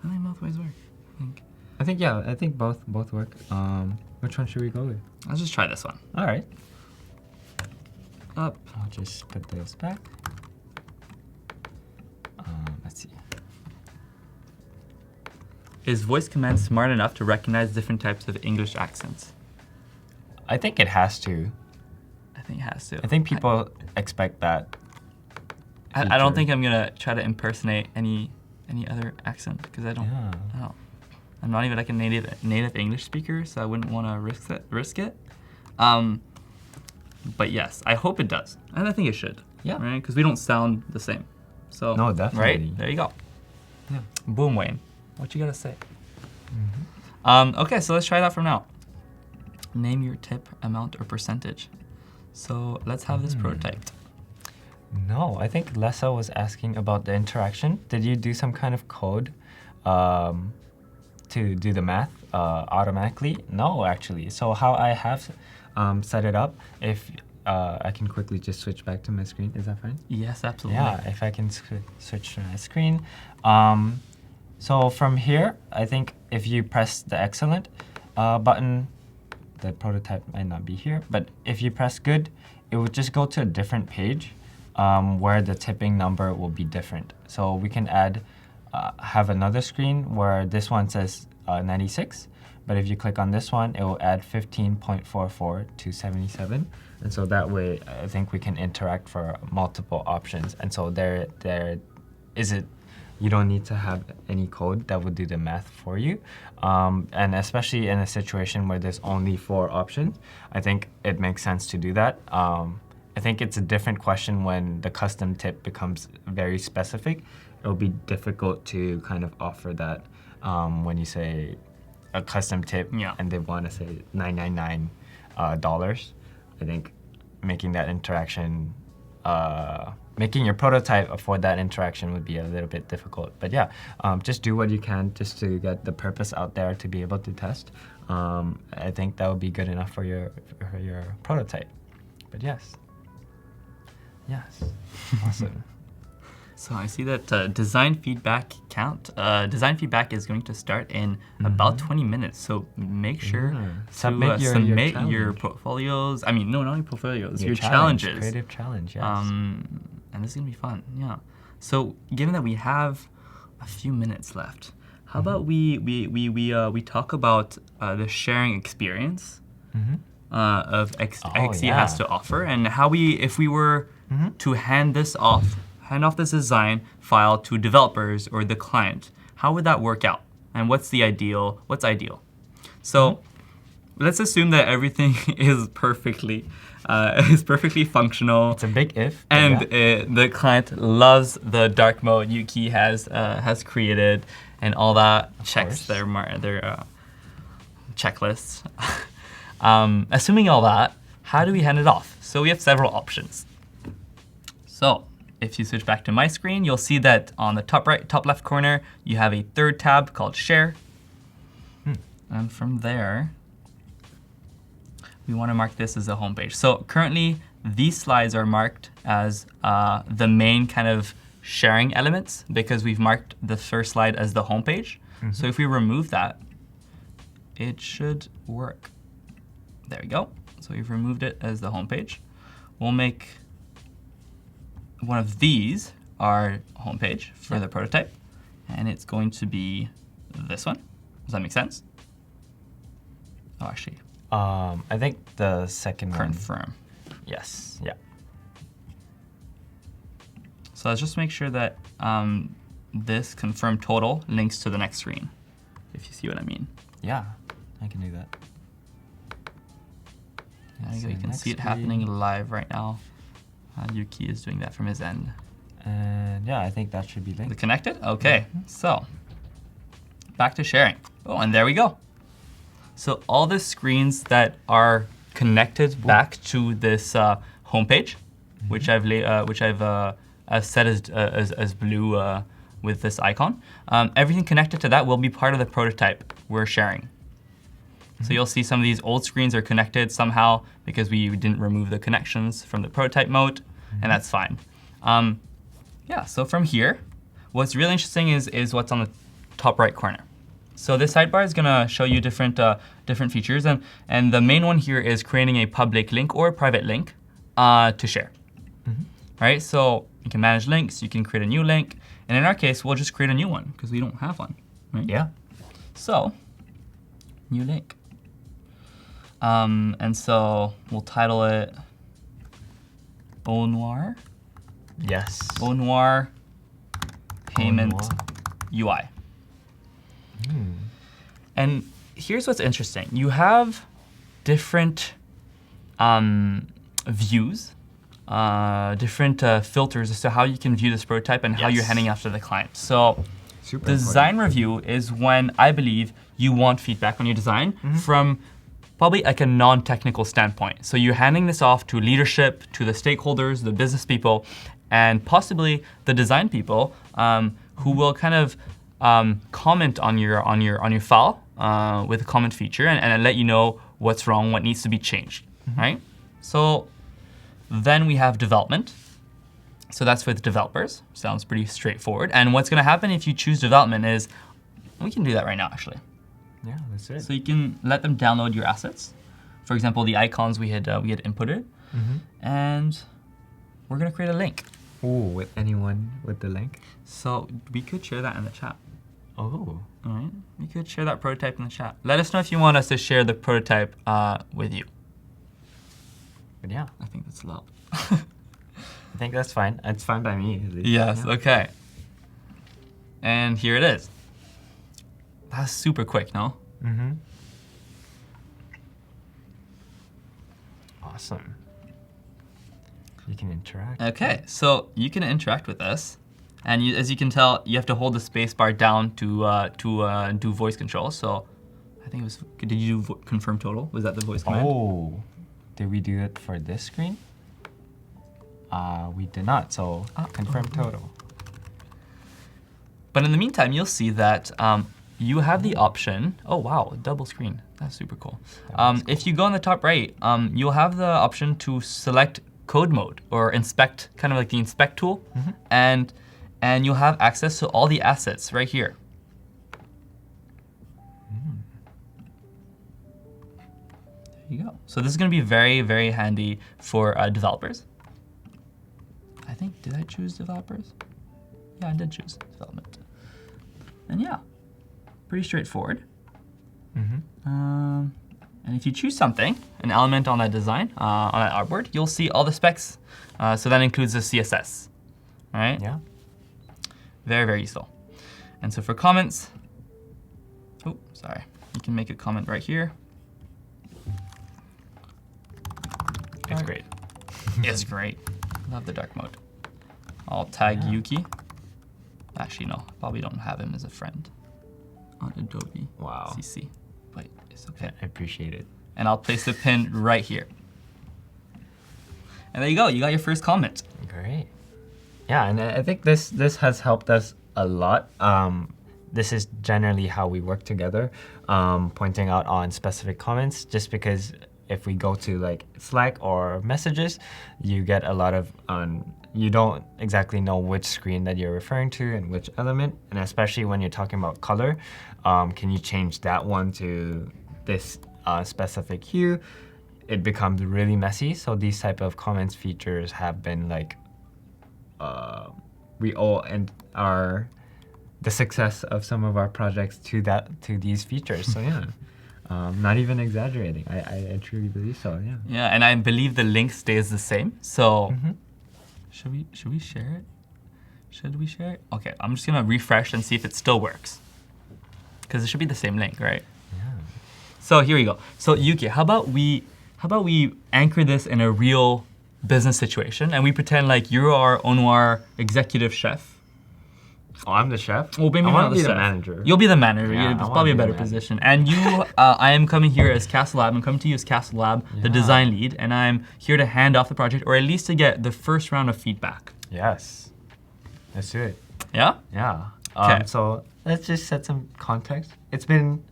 think both ways work. I think both work. Which one should we go with? Let's just try this one. All right. Up. I'll just put those back. Let's see. Is voice command smart enough to recognize different types of English accents? I think it has to. I think it has to. I think people expect that. I don't think I'm gonna try to impersonate any other accent because I don't. Yeah. I'm not even like a native English speaker, so I wouldn't want to risk it. But yes, I hope it does, and I think it should. Yeah. Right, because we don't sound the same. So No, definitely. Right there you go. Yeah. Boom, Wayne. What you gotta say? Okay, so let's try that from now. Name your tip amount or percentage. So let's have this prototyped. No, I think Lessa was asking about the interaction. Did you do some kind of code to do the math automatically? No, actually. So how I have set it up, if I can quickly just switch back to my screen. Is that fine? Yes, absolutely. Yeah, if I can switch to my screen. So from here, I think if you press the excellent button, the prototype might not be here, but if you press good, it would just go to a different page where the tipping number will be different. So we can have another screen where this one says 96, but if you click on this one, it will add 15.44 to 77. And so that way, I think we can interact for multiple options. And so you don't need to have any code that would do the math for you. And especially in a situation where there's only 4 options, I think it makes sense to do that. I think it's a different question when the custom tip becomes very specific. It'll be difficult to kind of offer that when you say a custom tip and they want to say $999. I think making that interaction, making your prototype for that interaction would be a little bit difficult. But yeah, just do what you can just to get the purpose out there to be able to test. I think that would be good enough for your prototype. But yes. Yes, awesome. So I see that design feedback is going to start in about 20 minutes. So make sure to submit your portfolios. I mean, no, not your portfolios, your challenge, challenges. Creative challenge, yes. And this is gonna be fun, yeah. So given that we have a few minutes left, how about we talk about the sharing experience of XD has to offer, and how if we were to hand off this design file to developers or the client, how would that work out? And what's ideal? So let's assume that everything is perfectly functional. It's a big if. And the client loves the dark mode Yuki has created, and all that checks their checklists. Assuming all that, how do we hand it off? So we have several options. So if you switch back to my screen, you'll see that on the top left corner, you have a third tab called Share. And from there, we want to mark this as a home page. So currently, these slides are marked as the main kind of sharing elements because we've marked the first slide as the home page. So if we remove that, it should work. There we go. So we've removed it as the home page. We'll make one of these our home page for the prototype, and it's going to be this one. Does that make sense? Oh, actually. I think the second one. Confirm. Yes. Yeah. So let's just make sure that this confirm total links to the next screen, if you see what I mean. Yeah, I can do that. You can see it happening live right now. Yuki is doing that from his end. And yeah, I think that should be linked. Connected? Okay, so back to sharing. Oh, and there we go. So all the screens that are connected back to this homepage, which I've set as blue with this icon, everything connected to that will be part of the prototype we're sharing. So you'll see some of these old screens are connected somehow because we didn't remove the connections from the prototype mode, and that's fine. Yeah, so from here, what's really interesting is what's on the top right corner. So this sidebar is gonna show you different features, and the main one here is creating a public link or a private link to share. Right, so you can manage links, you can create a new link, and in our case, we'll just create a new one because we don't have one, right? Yeah. So, new link. And so we'll title it Beau Noir. Yes. Beau Noir Payment UI. And here's what's interesting. You have different views, different filters as to how you can view this prototype and how you're handing off to the client. So design review is when I believe you want feedback on your design from probably like a non-technical standpoint. So you're handing this off to leadership, to the stakeholders, the business people, and possibly the design people who will kind of comment on your file with a comment feature and let you know what's wrong, what needs to be changed, right? So then we have development. So that's with developers. Sounds pretty straightforward. And what's gonna happen if you choose development is, we can do that right now actually. Yeah, that's it. So you can let them download your assets. For example, the icons we had inputted, and we're gonna create a link. Ooh, with anyone with the link? So we could share that in the chat. Oh. All right, we could share that prototype in the chat. Let us know if you want us to share the prototype with you. But yeah. I think that's loud. I think that's fine. It's fine by me, at least. Yes, okay. And here it is. That's super quick, no? Awesome. You can interact. Okay, so you can interact with this. And as you can tell, you have to hold the space bar down to do voice control. So I think it was, did you do confirm total? Was that the voice command? Oh, did we do it for this screen? We did not, so confirm total. But in the meantime, you'll see that you have the option, oh wow, double screen, that's super cool. If you go on the top right, you'll have the option to select code mode or inspect, kind of like the inspect tool, and you'll have access to all the assets right here. There you go. So this is gonna be very, very handy for developers. I think did I choose developers? Yeah, I did choose development. And yeah, pretty straightforward. And if you choose something, an element on that design, on that artboard, you'll see all the specs. So that includes the CSS, right? Yeah. Very, very useful. And so for comments, oh, sorry. You can make a comment right here. It's great. It's great. Love the dark mode. I'll tag Yuki. Actually, no, probably don't have him as a friend on Adobe CC, but it's okay. I appreciate it. And I'll place the pin right here. And there you go, you got your first comment. Great. Yeah, and I think this has helped us a lot. This is generally how we work together, pointing out on specific comments, just because if we go to like Slack or messages, you get a lot of, you don't exactly know which screen that you're referring to and which element, and especially when you're talking about color, can you change that one to this specific hue? It becomes really messy, so these type of comments features have been like, we owe the success of some of our projects to these features. So yeah, not even exaggerating. I truly believe so. Yeah. Yeah, and I believe the link stays the same. So should we share it? Should we share it? Okay, I'm just gonna refresh and see if it still works. Because it should be the same link, right? Yeah. So here we go. So Yuki, how about we anchor this in a real business situation and we pretend like you're our Onoir executive chef. Oh, I'm the chef? Well, maybe I not want to be chef. the manager. You'll be the manager. Yeah, It's probably a better position. And you, I am coming here as Castlelab. I'm coming to you as Castlelab, the design lead, and I'm here to hand off the project, or at least to get the first round of feedback. Yes. Let's do it. Yeah? Yeah. Okay. So let's just set some context. It's been,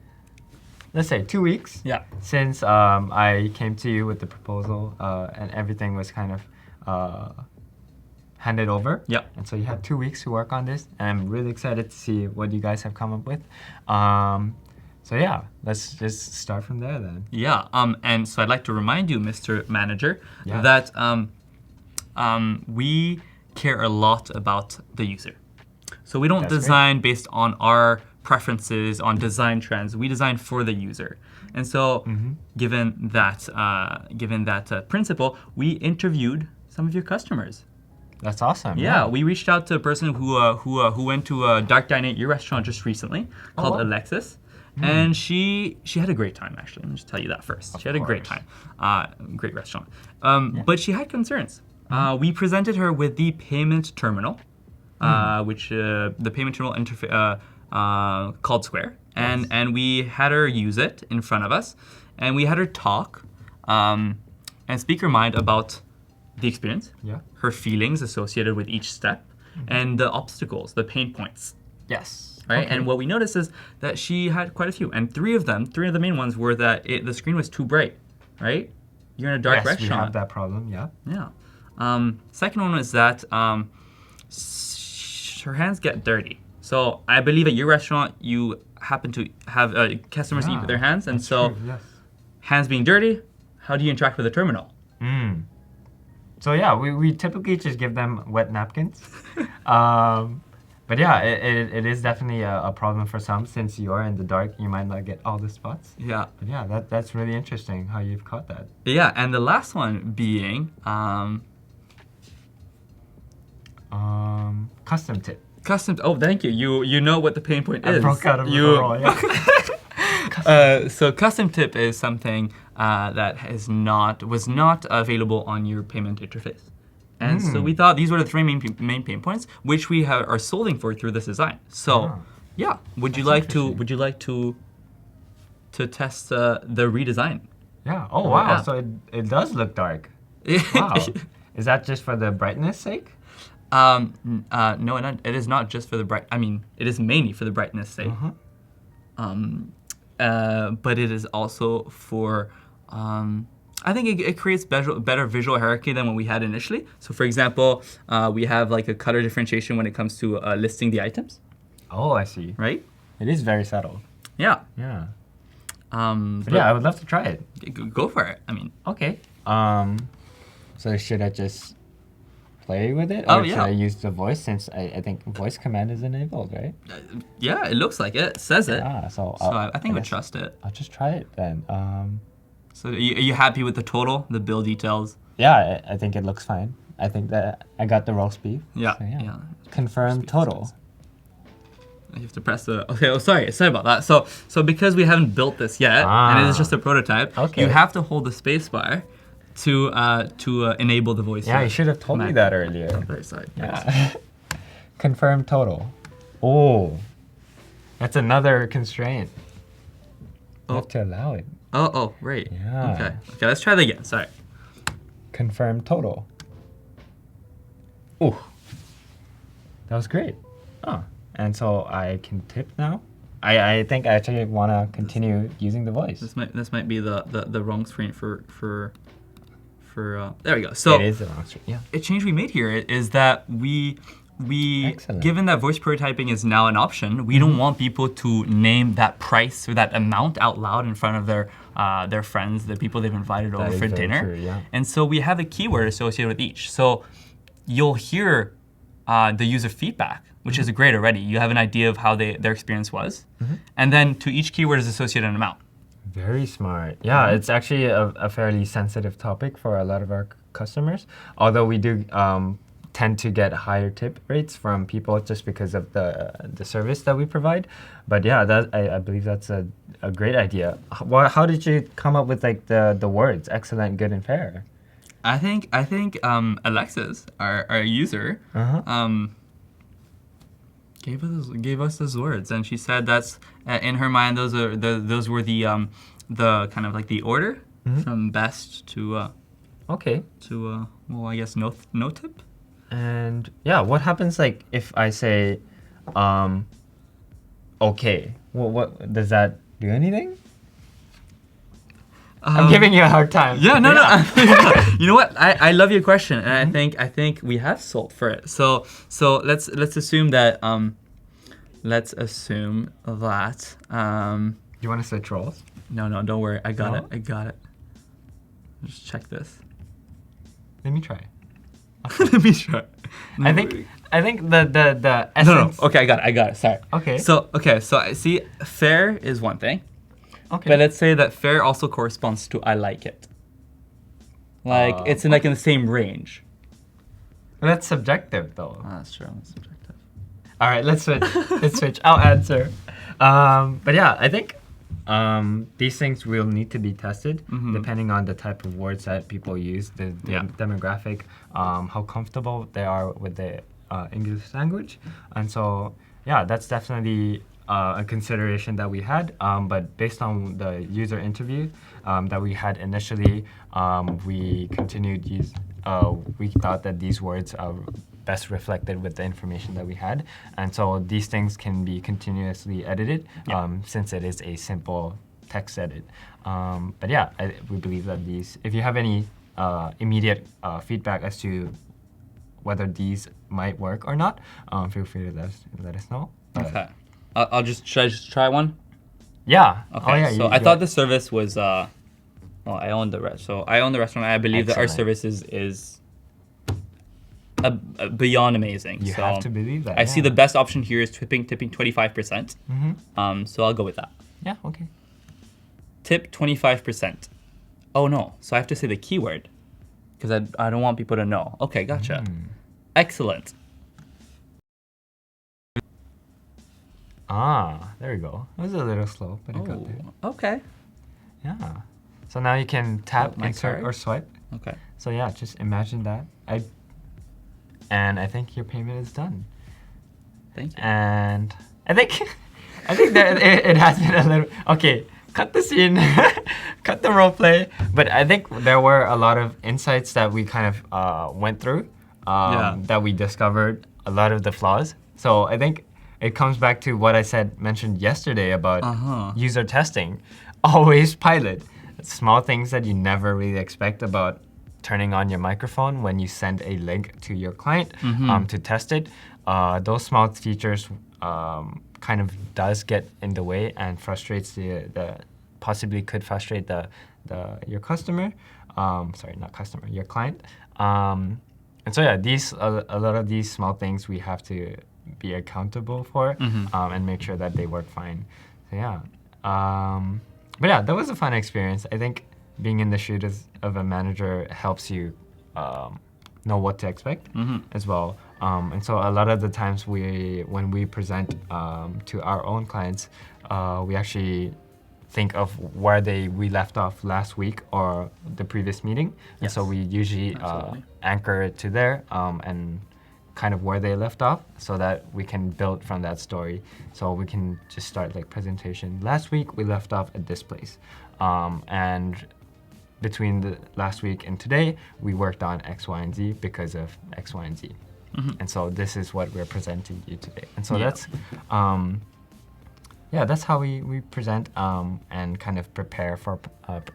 let's say, 2 weeks since I came to you with the proposal and everything was kind of handed over. Yeah. And so you had 2 weeks to work on this, and I'm really excited to see what you guys have come up with. So yeah, let's just start from there then. Yeah. And so I'd like to remind you, Mr. Manager, Yes. that we care a lot about the user. So we don't That's design based on our preferences, on design trends. We design for the user. And so, given that principle, we interviewed some of your customers. That's awesome. Yeah, we reached out to a person who went to a dark dining at your restaurant just recently called Alexis, and she had a great time actually. Let me just tell you that first. She had a great time, great restaurant. But she had concerns. We presented her with the payment terminal, which the payment terminal called Square, and we had her use it in front of us, and we had her talk and speak her mind about the experience, her feelings associated with each step, and the obstacles, the pain points. Yes. Right. Okay. And what we noticed is that she had quite a few, and three of the main ones were that the screen was too bright. Right. You're in a dark restaurant. Yes, we have that problem. Yeah. Yeah. Second one was that her hands get dirty. So I believe at your restaurant you happen to have customers eat with their hands, and so hands being dirty, how do you interact with the terminal? So yeah, we typically just give them wet napkins. But yeah, it is definitely a problem for some. Since you are in the dark, you might not get all the spots. Yeah. But yeah, that's really interesting how you've caught that. Yeah, and the last one being custom tip. Oh, thank you. You know what the pain point is. I broke out of the roll, yeah. So custom tip is something that was not available on your payment interface. And so we thought these were the three main pain points, which we are solving for through this design. So, yeah, would you like to test the redesign? Yeah. Oh wow. Yeah. So it does look dark. Wow. Is that just for the brightness sake? No, it is not just for the bright. I mean, it is mainly for the brightness sake. But it is also for. I think it creates better visual hierarchy than what we had initially. So, for example, we have like a color differentiation when it comes to listing the items. Oh, I see. Right? It is very subtle. Yeah. Yeah. But yeah, I would love to try it. Go for it. I mean. Okay. So should I just play with it? Oh, Or should yeah. I use the voice since I think voice command is enabled, right? Yeah, it looks like it. It says it. Yeah, so I think I would guess trust it. I'll just try it then. So are you happy with the total, the bill details? Yeah, I think it looks fine. I think that I got the roast beef. Yeah. So, Yeah. Confirm total. You have to press the. Okay. Oh, sorry about that. So because we haven't built this yet, and it is just a prototype, Okay. you have to hold the space bar to enable the voice. Yeah, you should have told me that earlier. Very sorry. Yeah. Confirm total. Oh, that's another constraint. You have to allow it. Oh, right. Yeah. Okay. Let's try that again. Sorry. Confirm total. Ooh, that was great. Oh, and so I can tip now. I think I actually want to continue using the voice. This might be the wrong screen for there we go. So It is the wrong screen. Yeah. a change we made here is that we Excellent. given that voice prototyping is now an option, we don't want people to name that price or that amount out loud in front of their friends, the people they've invited over That for is very dinner. true, yeah. And so we have a keyword associated with each. So you'll hear the user feedback, which is great already. You have an idea of how their experience was. And then to each keyword is associated an amount. Very smart. Yeah, it's actually a fairly sensitive topic for a lot of our customers. Although we do tend to get higher tip rates from people just because of the service that we provide. But yeah, I believe that's a great idea. How did you come up with like the words excellent, good, and fair? I think Alexis, our user, gave us those words, and she said that's in her mind those were the kind of like the order from best to Okay. well, I guess no tip. And yeah, what happens like if I say, okay? What does that do anything? I'm giving you a hard time. Yeah, no. You know what? I love your question, and I think we have solved for it. So let's assume that You want to switch roles? No, don't worry. I got No? it. Just check this. Let me try. Let me try. I think the essence. No. Okay, I got it. Sorry. Okay. So I see fair is one thing. Okay. But let's say that fair also corresponds to I like it. Like it's in the same range. That's subjective though. Oh, that's true. That's subjective. All right, let's switch. I'll answer. But yeah, I think these things will need to be tested depending on the type of words that people use, the demographic, how comfortable they are with the English language. And so, yeah, that's definitely a consideration that we had. But based on the user interview that we had initially, we continued we thought that these words are best reflected with the information that we had. And so these things can be continuously edited since it is a simple text edit. But yeah, we believe that if you have any immediate feedback as to whether these might work or not, feel free to let us know. Okay. Should I just try one? Yeah. Okay. Oh, yeah, so I thought the service was I own the restaurant. So I own the restaurant. I believe that our service is beyond amazing. You so have to believe that. I see the best option here is tipping 25%. So I'll go with that. Yeah. Okay. Tip 25%. Oh no. So I have to say the keyword because I don't want people to know. Okay, gotcha. Excellent. There we go. It was a little slow, but it got there. Okay. Yeah. So now you can tap, my insert, card? or swipe. Okay. So yeah, just imagine that. And I think your payment is done. Thank you. And I think that it has been a little okay. Cut the scene, cut the role play. But I think there were a lot of insights that we kind of went through. That we discovered a lot of the flaws. So I think it comes back to what I mentioned yesterday about user testing. Always pilot. Small things that you never really expect about turning on your microphone when you send a link to your client to test it. Those small features kind of does get in the way and frustrates possibly could frustrate your customer. Sorry, not customer, your client. And And so yeah, a lot of these small things we have to be accountable for and make sure that they work fine. So yeah. But yeah, that was a fun experience. I think being in the shoes of a manager helps you know what to expect as well. And so a lot of the times when we present to our own clients, we actually think of where we left off last week or the previous meeting. And so we usually anchor it to there and kind of where they left off so that we can build from that story. So we can just start like presentation. Last week we left off at this place. And between the last week and today, we worked on X, Y, and Z because of X, Y, and Z. And so this is what we're presenting you today. And so that's how we present and kind of prepare for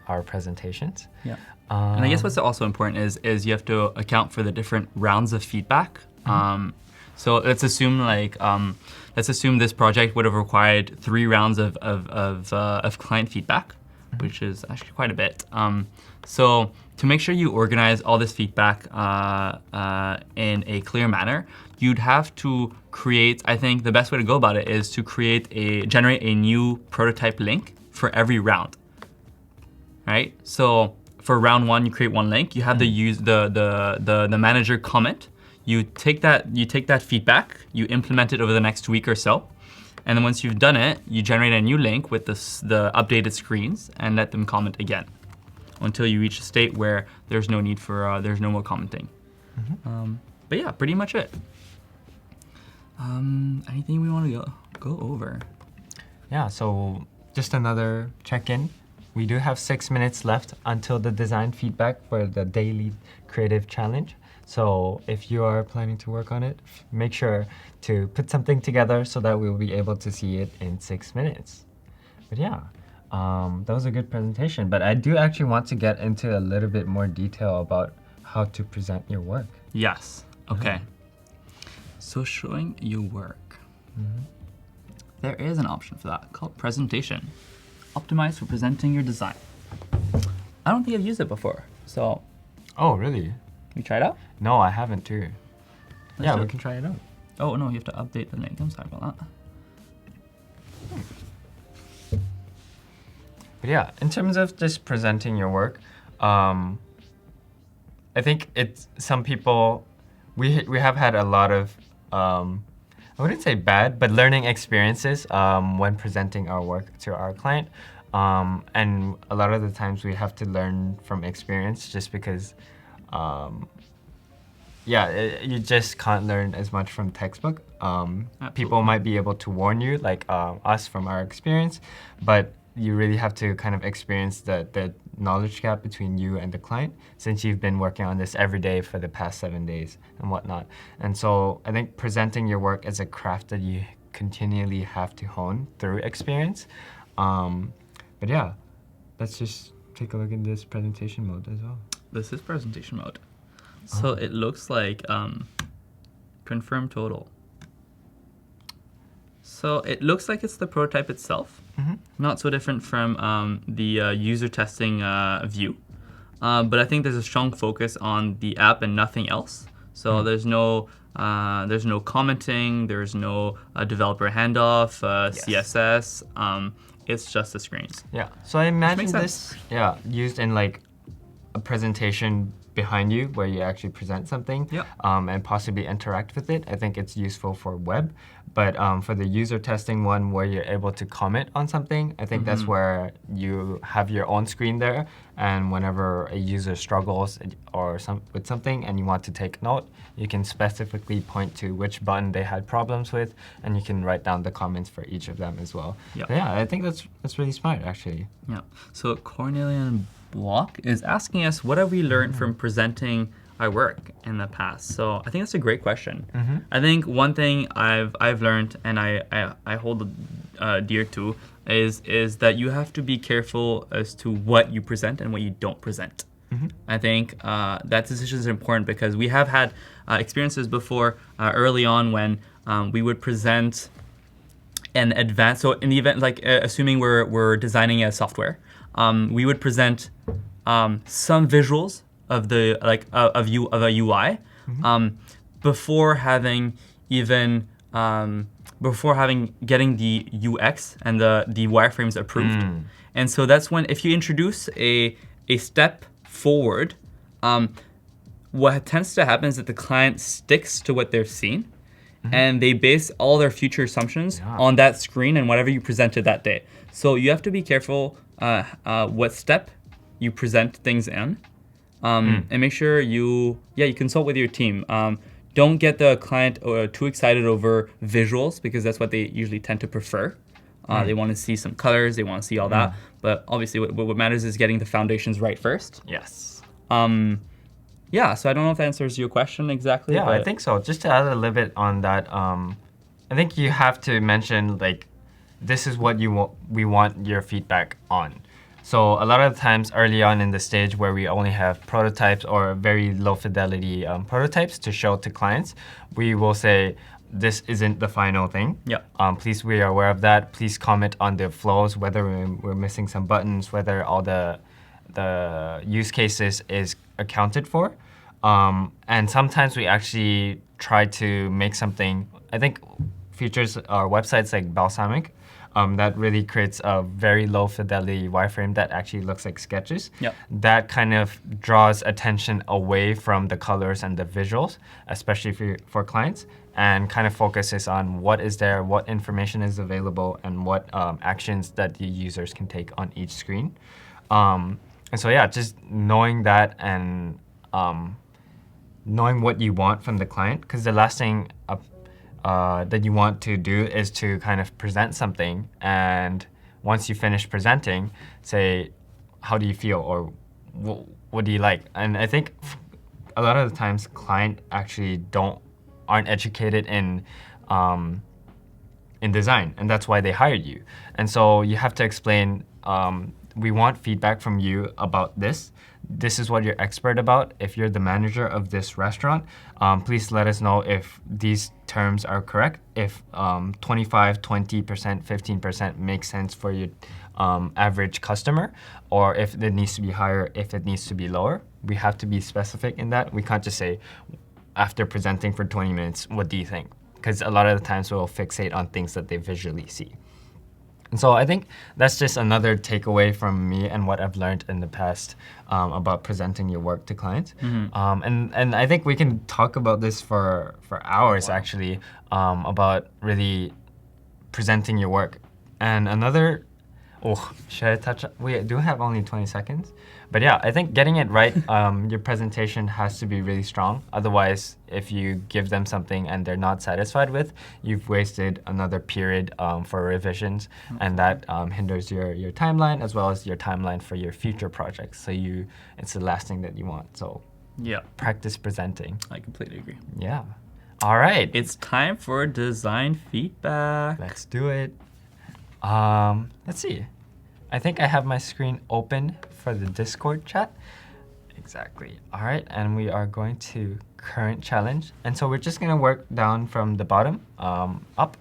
our presentations. Yeah. And I guess what's also important is you have to account for the different rounds of feedback. So let's assume this project would have required 3 rounds of client feedback, which is actually quite a bit. So to make sure you organize all this feedback in a clear manner, you'd have to create, I think the best way to go about it is to generate a new prototype link for every round, right? So for round 1, you create 1 link. You have the manager comment. You take that feedback, you implement it over the next week or so, and then once you've done it, you generate a new link with the updated screens and let them comment again until you reach a state where there's no need for there's no more commenting. But yeah, pretty much it. Anything we want to go over? Yeah, so just another check-in. We do have 6 minutes left until the design feedback for the daily creative challenge. So if you are planning to work on it, make sure to put something together so that we'll be able to see it in 6 minutes. But yeah, that was a good presentation. But I do actually want to get into a little bit more detail about how to present your work. Yes. Okay. So showing your work. There is an option for that called presentation. Optimized for presenting your design. I don't think I've used it before. So. Oh, really? You try it out? No, I haven't too. We can try it out. Oh no, you have to update the link. I'm sorry about that. But yeah, in terms of just presenting your work, I think some people, we have had a lot of, I wouldn't say bad, but learning experiences when presenting our work to our client. And a lot of the times we have to learn from experience just because you just can't learn as much from textbook. People might be able to warn you, like us from our experience, but you really have to kind of experience the knowledge gap between you and the client since you've been working on this every day for the past 7 days and whatnot. And so I think presenting your work is a craft that you continually have to hone through experience. But yeah, let's just take a look at this presentation mode as well. This is presentation mode. So it looks like confirm total. So it looks like it's the prototype itself. Not so different from the user testing view. But I think there's a strong focus on the app and nothing else. So there's no commenting, there's no developer handoff, CSS. It's just the screens. Yeah. So I imagine this used in like a presentation behind you where you actually present something and possibly interact with it. I think it's useful for web. But for the user testing one where you're able to comment on something, I think that's where you have your own screen there. And whenever a user struggles with something and you want to take note, you can specifically point to which button they had problems with, and you can write down the comments for each of them as well. Yeah, I think that's really smart, actually. Yeah. So Cornelian Block is asking us, what have we learned from presenting our work in the past? So I think that's a great question. I think one thing I've learned and I hold dear to is that you have to be careful as to what you present and what you don't present. I think that decision is important because we have had experiences before early on when we would present an advanced, so in the event, like assuming we're designing a software, we would present some visuals of a UI, before having even getting the UX and the wireframes approved. And so that's when, if you introduce a step forward, what tends to happen is that the client sticks to what they've seen, and they base all their future assumptions on that screen and whatever you presented that day. So you have to be careful what step you present things in, and make sure you consult with your team. Don't get the client too excited over visuals, because that's what they usually tend to prefer. They want to see some colors, they want to see all that. But obviously what matters is getting the foundations right first. Yes. Yeah, so I don't know if that answers your question exactly. Yeah, but I think so. Just to add a little bit on that, I think you have to mention, like, this is what we want your feedback on. So a lot of the times early on in the stage where we only have prototypes or very low fidelity prototypes to show to clients, we will say, this isn't the final thing. Yeah. Please, we are aware of that. Please comment on the flows, whether we're missing some buttons, whether all the use cases is accounted for. And sometimes we actually try to make something, I think features our websites like Balsamic, that really creates a very low fidelity wireframe that actually looks like sketches. Yep. That kind of draws attention away from the colors and the visuals, especially for clients, and kind of focuses on what is there, what information is available, and what actions that the users can take on each screen. And so yeah, just knowing that and knowing what you want from the client, because the last thing that you want to do is to kind of present something, and once you finish presenting, say, how do you feel, or what do you like? And I think a lot of the times client actually aren't educated in design, and that's why they hired you. And so you have to explain, we want feedback from you about this. This is what you're expert about. If you're the manager of this restaurant, please let us know if these terms are correct. If 25, 20%, 15% makes sense for your average customer, or if it needs to be higher, if it needs to be lower. We have to be specific in that. We can't just say, after presenting for 20 minutes, what do you think? Because a lot of the times we'll fixate on things that they visually see. And so I think that's just another takeaway from me and what I've learned in the past about presenting your work to clients. And I think we can talk about this for hours, actually, about really presenting your work. And another, should I touch? We do have only 20 seconds. But yeah, I think getting it right, your presentation has to be really strong. Otherwise, if you give them something and they're not satisfied with, you've wasted another period for revisions, and that hinders your timeline as well as your timeline for your future projects. So it's the last thing that you want. So yeah, practice presenting. I completely agree. Yeah. All right. It's time for design feedback. Let's do it. Let's see. I think I have my screen open for the Discord chat. Exactly. All right, and we are going to current challenge. And so we're just gonna work down from the bottom up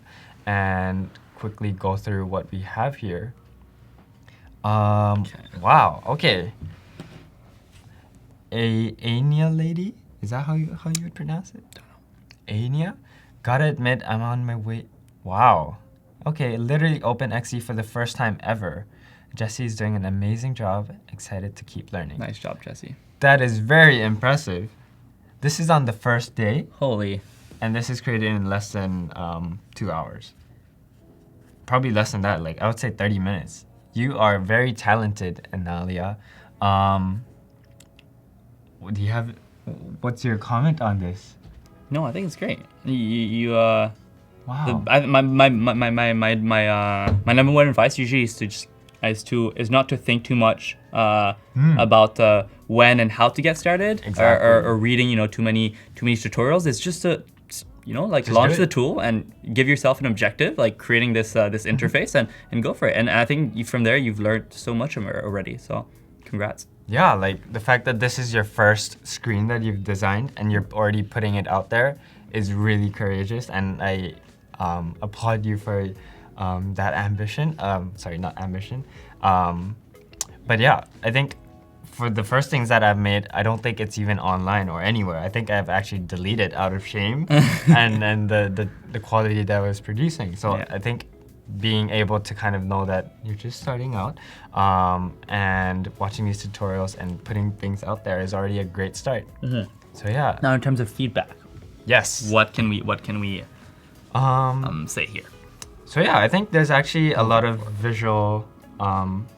and quickly go through what we have here. Wow, okay. Anya lady? Is that how you would pronounce it? Anya? Gotta admit, I'm on my way. Wow. Okay, literally open XD for the first time ever. Jesse's doing an amazing job. Excited to keep learning. Nice job, Jesse. That is very impressive. This is on the first day. Holy. And this is created in less than 2 hours. Probably less than that, like I would say 30 minutes. You are very talented, Analia. What's your comment on this? No, I think it's great. Wow. My number one advice usually is not to think too much about when and how to get started, exactly. or reading too many tutorials. It's just to launch the tool and give yourself an objective, like creating this interface and go for it. And I think from there you've learned so much already. So congrats. Yeah, like the fact that this is your first screen that you've designed and you're already putting it out there is really courageous, and I applaud you for that ambition. Sorry, not ambition. But yeah, I think for the first things that I've made, I don't think it's even online or anywhere. I think I've actually deleted out of shame and the quality that I was producing. So I think being able to kind of know that you're just starting out and watching these tutorials and putting things out there is already a great start. So yeah. Now in terms of feedback, yes. What can we say here? So yeah, I think there's actually a lot of visual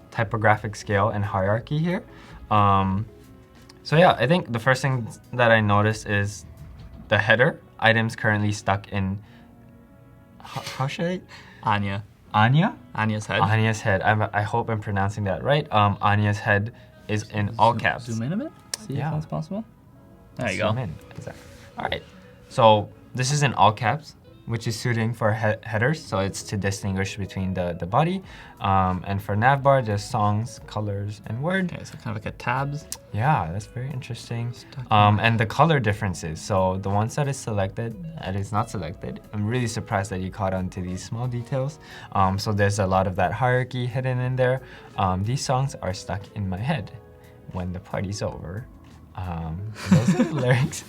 typographic scale and hierarchy here. So yeah, I think the first thing that I noticed is the header items currently stuck in, how should I? Anya. Anya's head. Anya's head. I hope I'm pronouncing that right. Anya's head is in all caps. Zoom in a bit. See if that's possible. There you go. Zoom in. Exactly. All right. So this is in all caps, which is suiting for headers. So it's to distinguish between the body. And for navbar, there's songs, colors, and word. Okay, so kind of like a tabs. Yeah, that's very interesting. And the color differences. So the ones that is selected, that is not selected. I'm really surprised that you caught on to these small details. So there's a lot of that hierarchy hidden in there. These songs are stuck in my head. When the party's over. Those are the lyrics.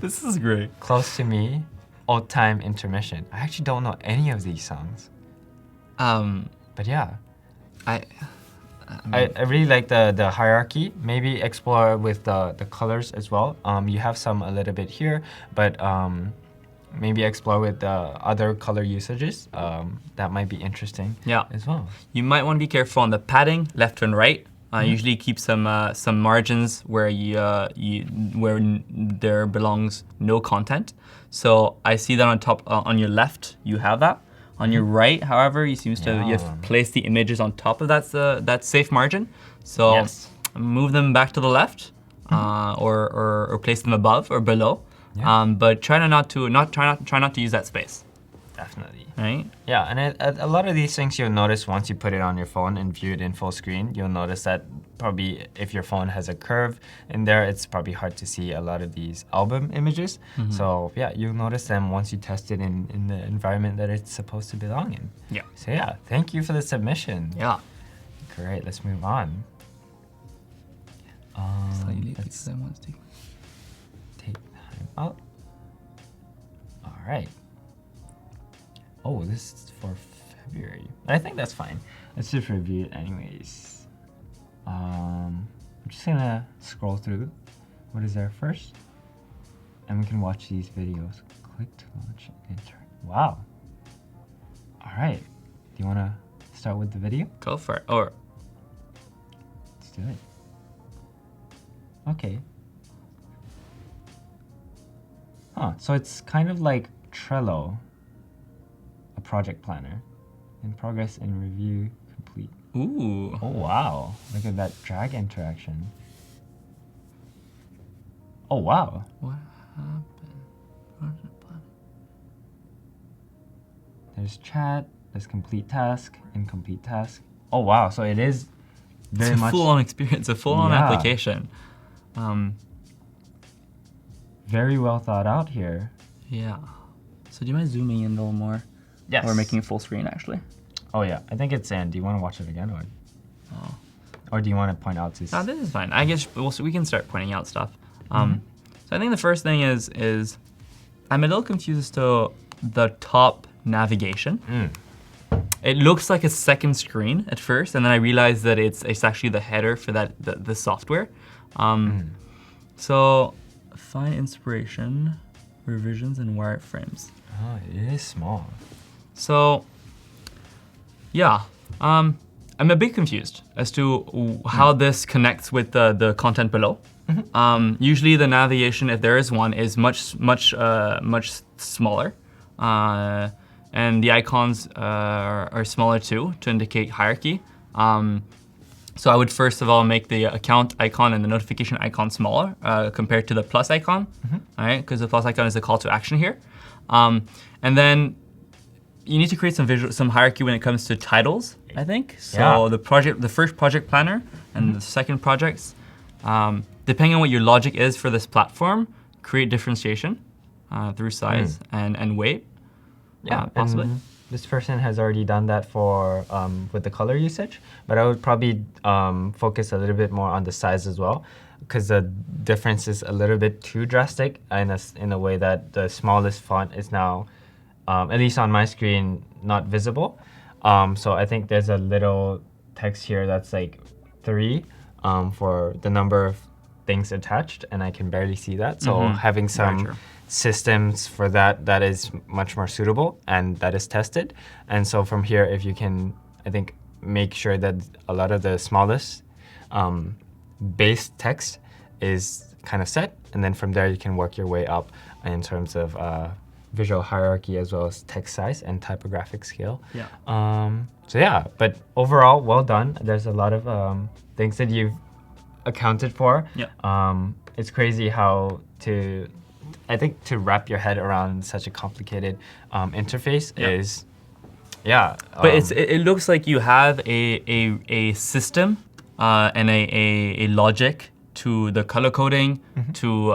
This is great. Close to me, old time intermission. I actually don't know any of these songs. But yeah. I really like the hierarchy. Maybe explore with the colors as well. You have some a little bit here, but maybe explore with the other color usages. That might be interesting as well. You might want to be careful on the padding, left and right. Usually keep some margins where where there belongs no content. So I see that on top, on your left, you have that. On your right, however, you have placed the images on top of that safe margin. So move them back to the left, or place them above or below. But try not to use that space. Definitely. Right? Yeah, and a lot of these things you'll notice once you put it on your phone and view it in full screen. You'll notice that probably if your phone has a curve in there, it's probably hard to see a lot of these album images. So yeah, you'll notice them once you test it in the environment that it's supposed to belong in. Yeah. So yeah, thank you for the submission. Yeah. Great, let's move on. Let's take time out. All right. Oh, this is for February. I think that's fine. Let's just review it anyways. I'm just gonna scroll through what is there first, and we can watch these videos. Click to launch intern. Wow. All right. Do you wanna start with the video? Go for it. Or let's do it. Okay. So it's kind of like Trello. Project planner. In progress, in review, complete. Ooh. Oh wow. Look at that drag interaction. Oh wow. What happened? Project planner. There's chat, there's complete task, incomplete task. Oh wow, so it is very much a full-on experience, a full-on application. Very well thought out here. Yeah. So do you mind zooming in a little more? Yes. Or making it full screen, actually. Oh yeah, I think it's in. Do you want to watch it again, or do you want to point out this? No, this is fine. I guess we can start pointing out stuff. So I think the first thing is I'm a little confused as to the top navigation. It looks like a second screen at first, and then I realized that it's actually the header for the software. So find inspiration, revisions, and wireframes. Oh, it is small. So, yeah, I'm a bit confused as to how this connects with the content below. Usually the navigation, if there is one, is much smaller. And the icons are smaller too, to indicate hierarchy. So I would first of all make the account icon and the notification icon smaller compared to the plus icon, all right? Because the plus icon is the call to action here. And then you need to create some hierarchy when it comes to titles, I think. So the first project planner and the second projects, depending on what your logic is for this platform, create differentiation through size and weight, possibly. this person has already done that for with the color usage, but I would probably focus a little bit more on the size as well, because the difference is a little bit too drastic in a way that the smallest font is now, at least on my screen, not visible. So I think there's a little text here that's like 3 for the number of things attached, and I can barely see that. So having some systems for that is much more suitable, and that is tested. And so from here, if you can, I think, make sure that a lot of the smallest base text is kind of set, and then from there you can work your way up in terms of visual hierarchy as well as text size and typographic scale. So yeah, but overall, well done. There's a lot of things that you've accounted for. It's crazy how I think to wrap your head around such a complicated interface is, but it looks like you have a system and a logic to the color coding, to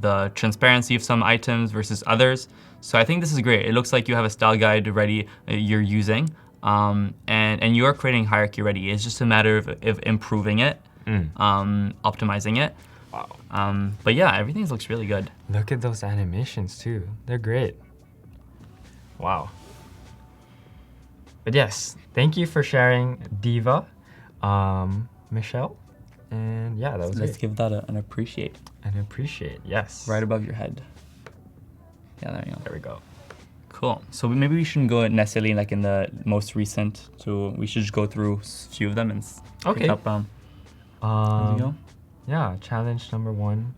the transparency of some items versus others. So I think this is great. It looks like you have a style guide ready you're using, and you're creating hierarchy ready. It's just a matter of improving it, optimizing it. Wow. But yeah, everything looks really good. Look at those animations too. They're great. Wow. But yes, thank you for sharing, Diva, Michelle. And yeah, that was Let's great. give that an appreciate. An appreciate, yes. Right above your head. Yeah, there you go. There we go. Cool. So maybe we shouldn't go necessarily like in the most recent. So we should just go through a few of them and pick up. There we go. Yeah, challenge number 1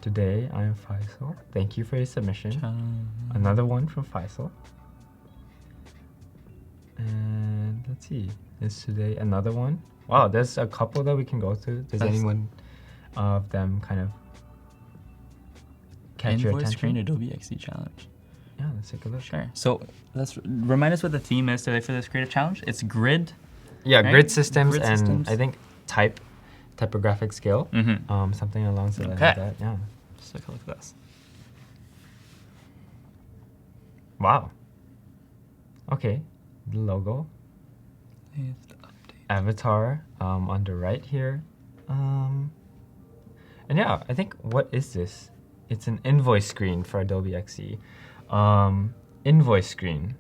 today. I am Faisal. Thank you for your submission. Another one from Faisal. And let's see. Is today another one? Wow, there's a couple that we can go through. Does anyone of them kind of catch your attention? Screen Adobe XD challenge. Yeah, let's take a look. Sure. So let's remind us what the theme is today for this creative challenge. It's grid. Yeah, right? grid systems Grid and systems. I think typographic scale. Something along the lines of that. Yeah. Just take a look at this. Wow. Okay. The logo. Avatar on the right here. And yeah, I think, what is this? It's an invoice screen for Adobe XD. Invoice screen.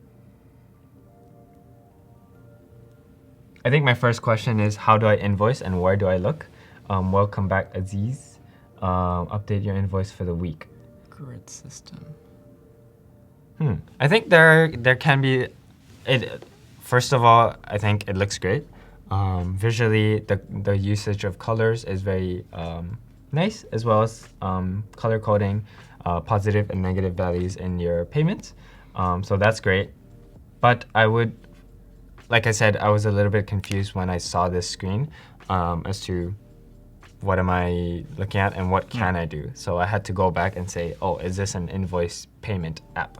I think my first question is, how do I invoice and where do I look? Welcome back, Aziz. Update your invoice for the week. Grid system. I think there can be first of all, I think it looks great. Visually, the usage of colors is very nice, as well as color coding positive and negative values in your payments. So that's great. But I would, like I said, I was a little bit confused when I saw this screen as to what am I looking at and what can I do. So I had to go back and say, oh, is this an invoice payment app?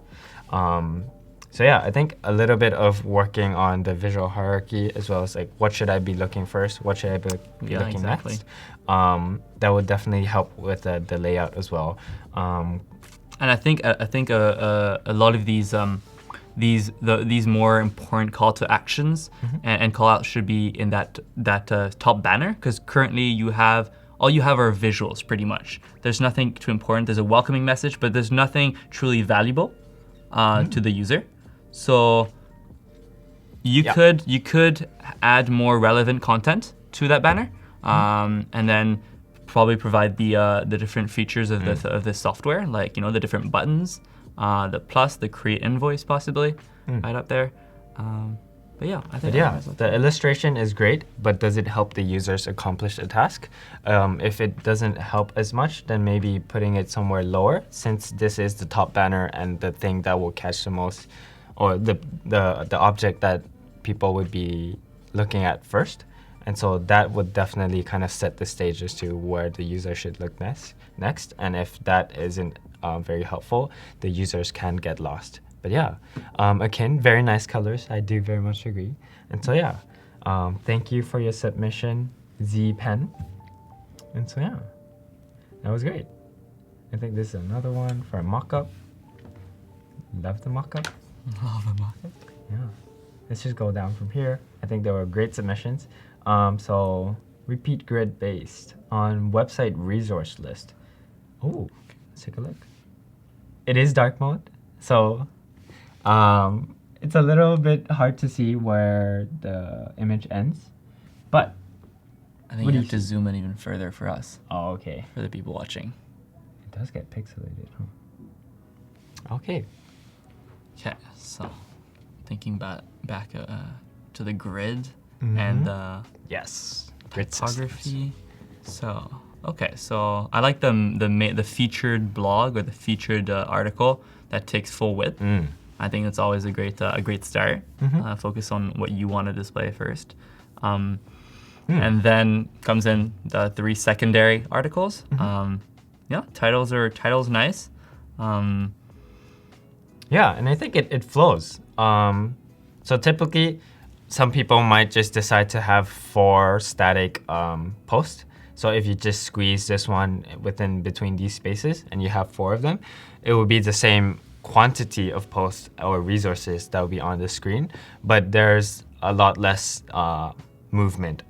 So yeah, I think a little bit of working on the visual hierarchy, as well as like, what should I be looking first? What should I be looking next? That would definitely help with the layout as well. And I think a lot of these more important call to actions and call outs should be in that top banner, because currently all you have are visuals pretty much. There's nothing too important. There's a welcoming message, but there's nothing truly valuable to the user. So you could add more relevant content to that banner, and then probably provide the different features of the software, like the different buttons, the plus, the create invoice possibly right up there. But yeah, I think the illustration is great, but does it help the users accomplish a task? If it doesn't help as much, then maybe putting it somewhere lower, since this is the top banner and the thing that will catch the most, or the object that people would be looking at first. And so that would definitely kind of set the stage as to where the user should look next. And if that isn't very helpful, the users can get lost. But yeah, again, very nice colors. I do very much agree. And so yeah, thank you for your submission, Z Pen. And so yeah, that was great. I think this is another one for a mock-up. Love the mock-up. Yeah. Let's just go down from here. I think they were great submissions. So repeat grid based on website resource list. Oh, let's take a look. It is dark mode, so it's a little bit hard to see where the image ends, but I think you have to zoom in even further for us. Oh, okay. For the people watching. It does get pixelated, huh? Okay. Okay, so thinking back to the grid and yes, grid typography. So okay, so I like the featured blog or the featured article that takes full width. I think it's always a great start. Focus on what you want to display first. And then comes in the 3 secondary articles. Yeah, titles nice. Yeah, and I think it flows. So typically, some people might just decide to have 4 static posts. So if you just squeeze this one between these spaces and you have 4 of them, it will be the same quantity of posts or resources that will be on the screen, but there's a lot less movement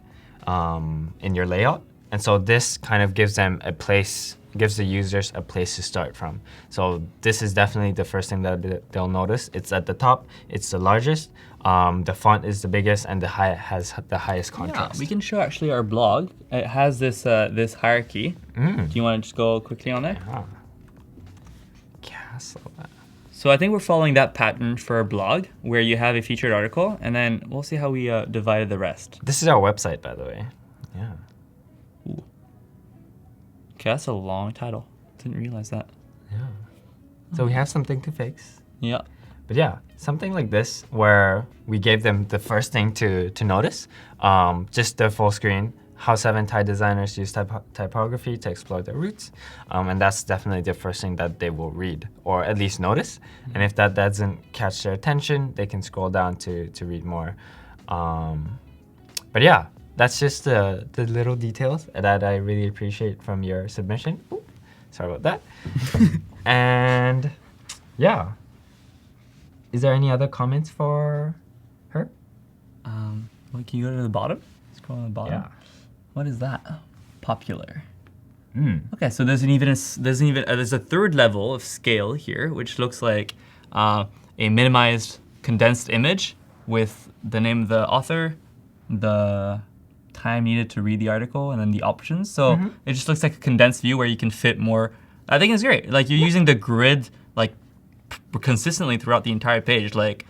in your layout. And so this kind of gives them a place, gives the users a place to start from. So this is definitely the first thing that they'll notice. It's at the top, it's the largest, the font is the biggest, and has the highest contrast. Yeah, we can show actually our blog. It has this this hierarchy. Do you want to just go quickly on there? Yeah. Castlelab. So I think we're following that pattern for our blog, where you have a featured article, and then we'll see how we divided the rest. This is our website, by the way. Yeah. Ooh. Okay, that's a long title. Didn't realize that. Yeah. So we have something to fix. Yeah. But yeah, something like this where we gave them the first thing to notice, just the full screen, how 7 Thai designers use typography to explore their roots. And that's definitely the first thing that they will read, or at least notice. And if that doesn't catch their attention, they can scroll down to read more. But yeah, that's just the little details that I really appreciate from your submission. Ooh, sorry about that. And yeah. Is there any other comments for her? Well, can you go to the bottom? Scroll on the bottom. Yeah. What is that? Popular. Okay, so there's a third level of scale here, which looks like a minimized condensed image with the name of the author, the time needed to read the article, and then the options. So it just looks like a condensed view where you can fit more. I think it's great. Like you're using the grid like consistently throughout the entire page, like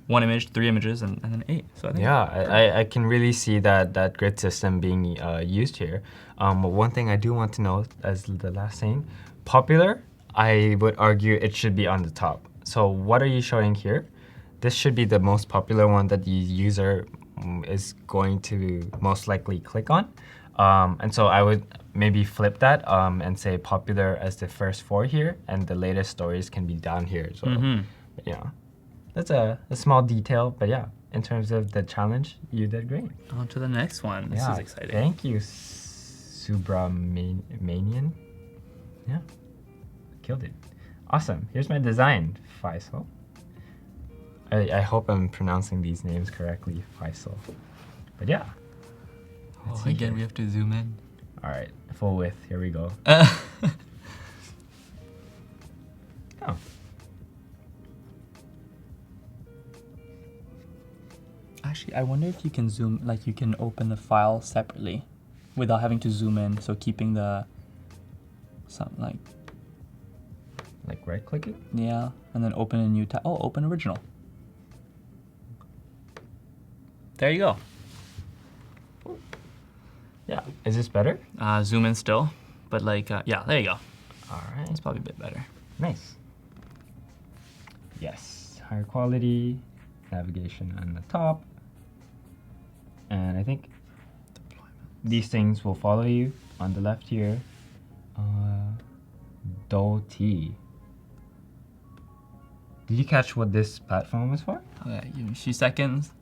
1 image, 3 images, and then 8. So I think I can really see that grid system being used here. But one thing I do want to know as the last thing, popular, I would argue it should be on the top. So what are you showing here? This should be the most popular one that the user is going to most likely click on. And so I would maybe flip that and say popular as the first 4 here, and the latest stories can be down here as well. But yeah, that's a small detail, but yeah, in terms of the challenge, you did great. On to the next one. This is exciting. Thank you, Subramanian. Yeah, killed it. Awesome. Here's my design, Faisal. I hope I'm pronouncing these names correctly, Faisal. But yeah. Oh, again, we have to zoom in. All right, full width. Here we go. Oh. Actually, I wonder if you can zoom, like you can open the file separately without having to zoom in. So keeping the, something like right clicking? Yeah, and then open a new tab. Oh, open original. There you go. Yeah, is this better? Zoom in still, but like, yeah, there you go. All right. It's probably a bit better. Nice. Yes, higher quality, navigation on the top. And I think these things will follow you on the left here. Do-T. Did you catch what this platform was for? Okay, give me a few seconds.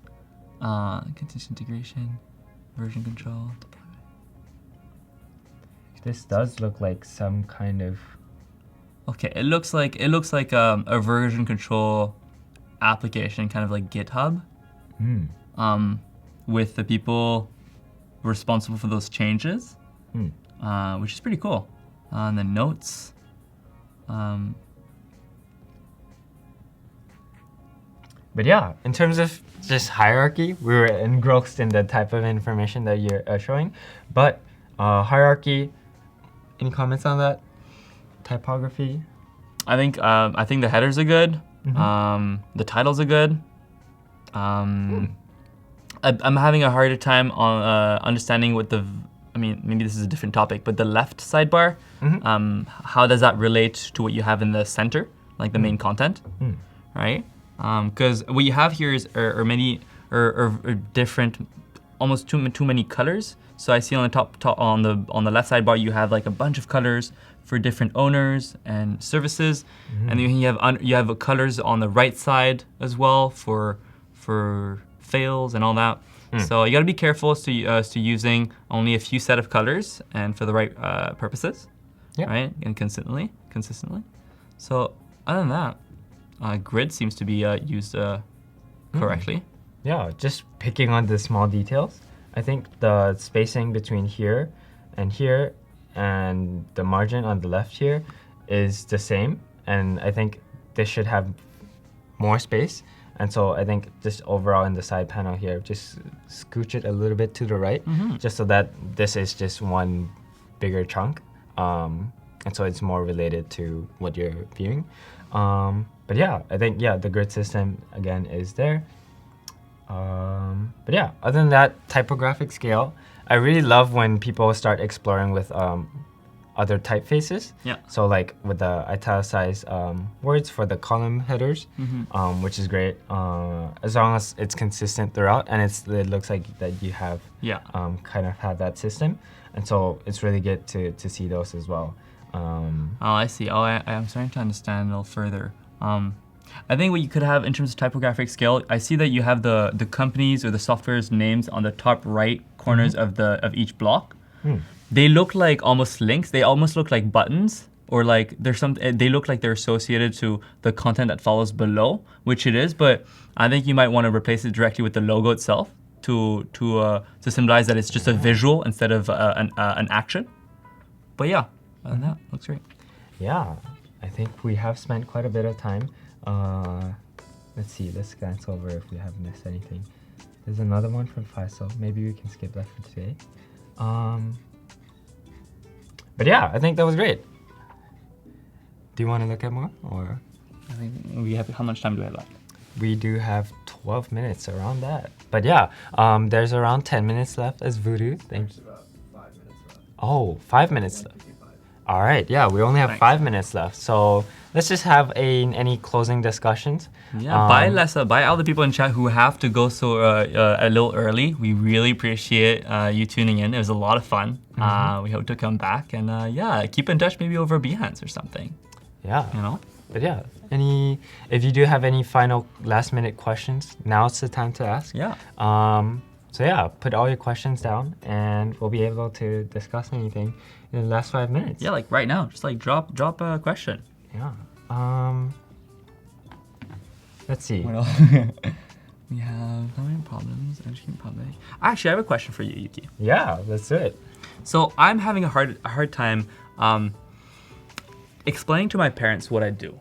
Continuous integration, version control. This does look like some kind of... Okay, it looks like a version control application, kind of like GitHub, with the people responsible for those changes, which is pretty cool. And then notes. But yeah, in terms of just hierarchy, we were engrossed in the type of information that you're showing. But hierarchy, any comments on that? Typography? I think the headers are good. The titles are good. I'm having a harder time on understanding what maybe this is a different topic, but the left sidebar, how does that relate to what you have in the center, like the main content, right? Because what you have here are many different, almost too many colors. So I see on the top on the left sidebar you have like a bunch of colors for different owners and services, and then you have colors on the right side as well for fails and all that. So you got to be careful as to using only a few set of colors and for the right purposes, right? And consistently. So other than that, grid seems to be used correctly. Yeah, just picking on the small details. I think the spacing between here and the margin on the left here is the same, and I think this should have more space. And so I think just overall in the side panel here, just scooch it a little bit to the right, just so that this is just one bigger chunk. And so it's more related to what you're viewing. But yeah, I think, the grid system, again, is there. But yeah, other than that, typographic scale, I really love when people start exploring with other typefaces. Yeah. So like with the italicized words for the column headers, which is great, as long as it's consistent throughout, and it looks like that you have kind of have that system, and so it's really good to see those as well. I see. I'm starting to understand a little further. I think what you could have in terms of typographic scale, I see that you have the companies or the software's names on the top right corners of each block. They look like almost links. They almost look like buttons, or like they look like they're associated to the content that follows below, which it is. But I think you might want to replace it directly with the logo itself to symbolize that it's just a visual instead of an action. But yeah, other than that, looks great. Yeah, I think we have spent quite a bit of time. Let's see, let's glance over if we have missed anything. There's another one from Faisal. Maybe we can skip that for today. But yeah, I think that was great. Do you want to look at more, or? I think we have. How much time do we have left? We do have 12 minutes around that. But yeah, there's around 10 minutes left as Voodoo. Thank you. About 5 minutes left. Oh, 5 minutes left. All right, yeah, we only have 5 minutes left. So let's just have any closing discussions. Yeah, bye Lessa, bye all the people in chat who have to go so a little early. We really appreciate you tuning in. It was a lot of fun. We hope to come back and keep in touch maybe over Behance or something. Yeah. You know? But yeah, if you do have any final last minute questions, now's the time to ask. Yeah. So yeah, put all your questions down and we'll be able to discuss anything in the last 5 minutes. Yeah, like right now, just like drop a question. Yeah. Let's see. What else? We have how many problems? Public. Actually, I have a question for you, Yuki. Yeah, let's do it. So I'm having a hard time explaining to my parents what I do.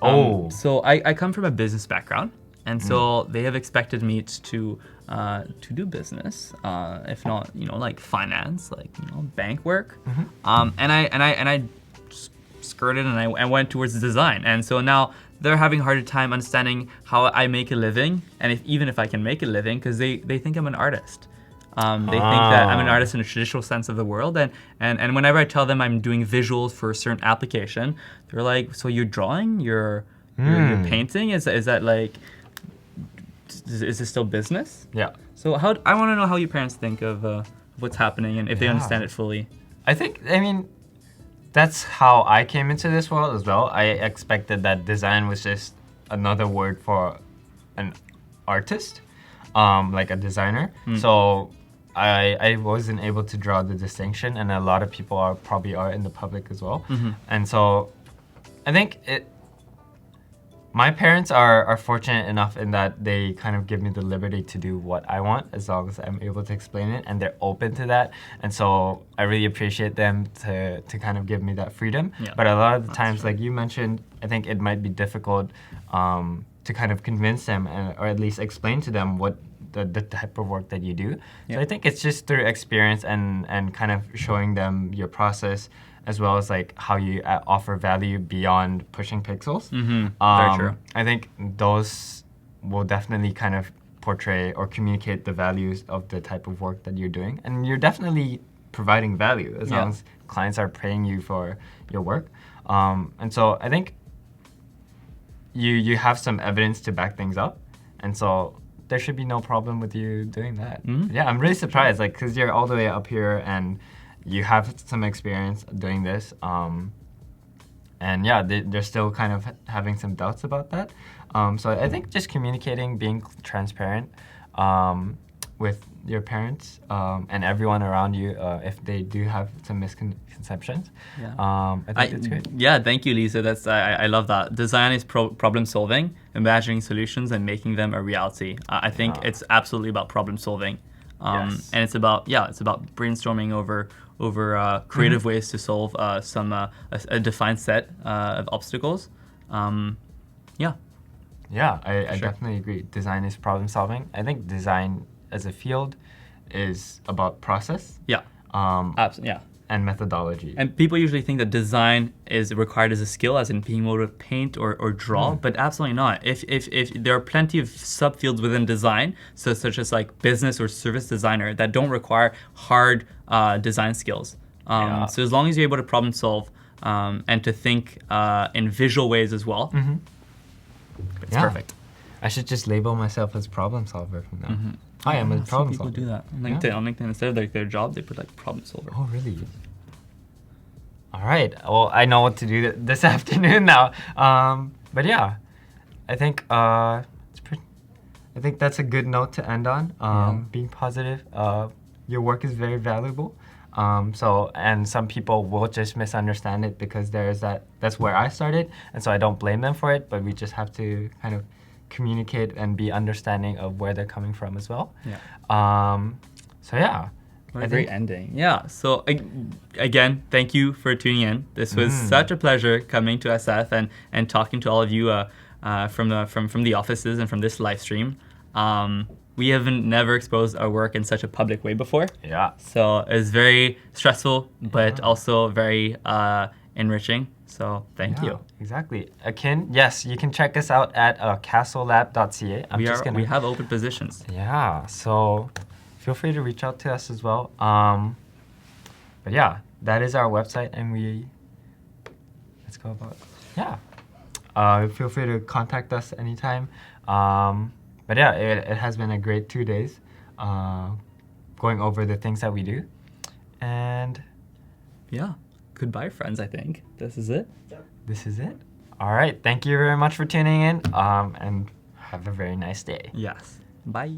So I come from a business background, and so they have expected me to do business, if not like finance, like bank work, and I skirted and I went towards the design, and so now they're having a harder time understanding how I make a living, and even if I can make a living, because they think I'm an artist. They think that I'm an artist in a traditional sense of the world, and whenever I tell them I'm doing visuals for a certain application, they're like, "So you're drawing, you're painting? Is that like, is this still business?" Yeah. So I want to know how your parents think of what's happening and if they understand it fully. I mean, that's how I came into this world as well. I expected that design was just another word for an artist, like a designer. So I wasn't able to draw the distinction, and a lot of people probably are in the public as well. And so I think My parents are fortunate enough in that they kind of give me the liberty to do what I want as long as I'm able to explain it, and they're open to that. And so I really appreciate them to kind of give me that freedom. Yeah, but a lot of the that's times, true. like you mentioned, I think it might be difficult to kind of convince them or at least explain to them what the type of work that you do. Yeah. So I think it's just through experience and kind of showing them your process, as well as like how you offer value beyond pushing pixels. Very true. I think those will definitely kind of portray or communicate the values of the type of work that you're doing. And you're definitely providing value as long as clients are paying you for your work. And so I think you have some evidence to back things up. And so there should be no problem with you doing that. Yeah, I'm really surprised, like, because you're all the way up here and you have some experience doing this. And yeah, they're still kind of having some doubts about that. So I think just communicating, being transparent with your parents and everyone around you, if they do have some misconceptions, I think that's great. Yeah, thank you, Lisa. That's I love that. Design is problem solving, imagining solutions, and making them a reality. I think it's absolutely about problem solving, and it's about brainstorming over creative ways to solve a defined set of obstacles. Yeah. Yeah, I definitely agree. Design is problem solving. I think design as a field is about process. Yeah. Yeah. And methodology. And people usually think that design is required as a skill, as in being able to paint or draw, but absolutely not. If there are plenty of subfields within design, such as like business or service designer, that don't require hard design skills. So as long as you're able to problem solve and to think in visual ways as well, it's perfect. I should just label myself as problem solver from now. Hi, I'm a problem solver. People do that on LinkedIn. On LinkedIn, instead of their job, they put like problem solver. Oh, really? All right. Well, I know what to do this afternoon now. But yeah, I think I think that's a good note to end on. Being positive. Your work is very valuable. And some people will just misunderstand it because that's where I started, and so I don't blame them for it. But we just have to kind of communicate and be understanding of where they're coming from as well. So yeah. What a great ending. Yeah. So again, thank you for tuning in. This was such a pleasure coming to SF and talking to all of you from the offices and from this live stream. We haven't never exposed our work in such a public way before. Yeah. So it's very stressful, but also very enriching. So thank you. Exactly. Akin, yes, you can check us out at castlelab.ca. We have open positions. Yeah. So feel free to reach out to us as well. But yeah, that is our website, and let's go about feel free to contact us anytime. But yeah, it has been a great 2 days going over the things that we do. And yeah, goodbye, friends, I think. This is it. This is it. All right. Thank you very much for tuning in, and have a very nice day. Yes. Bye.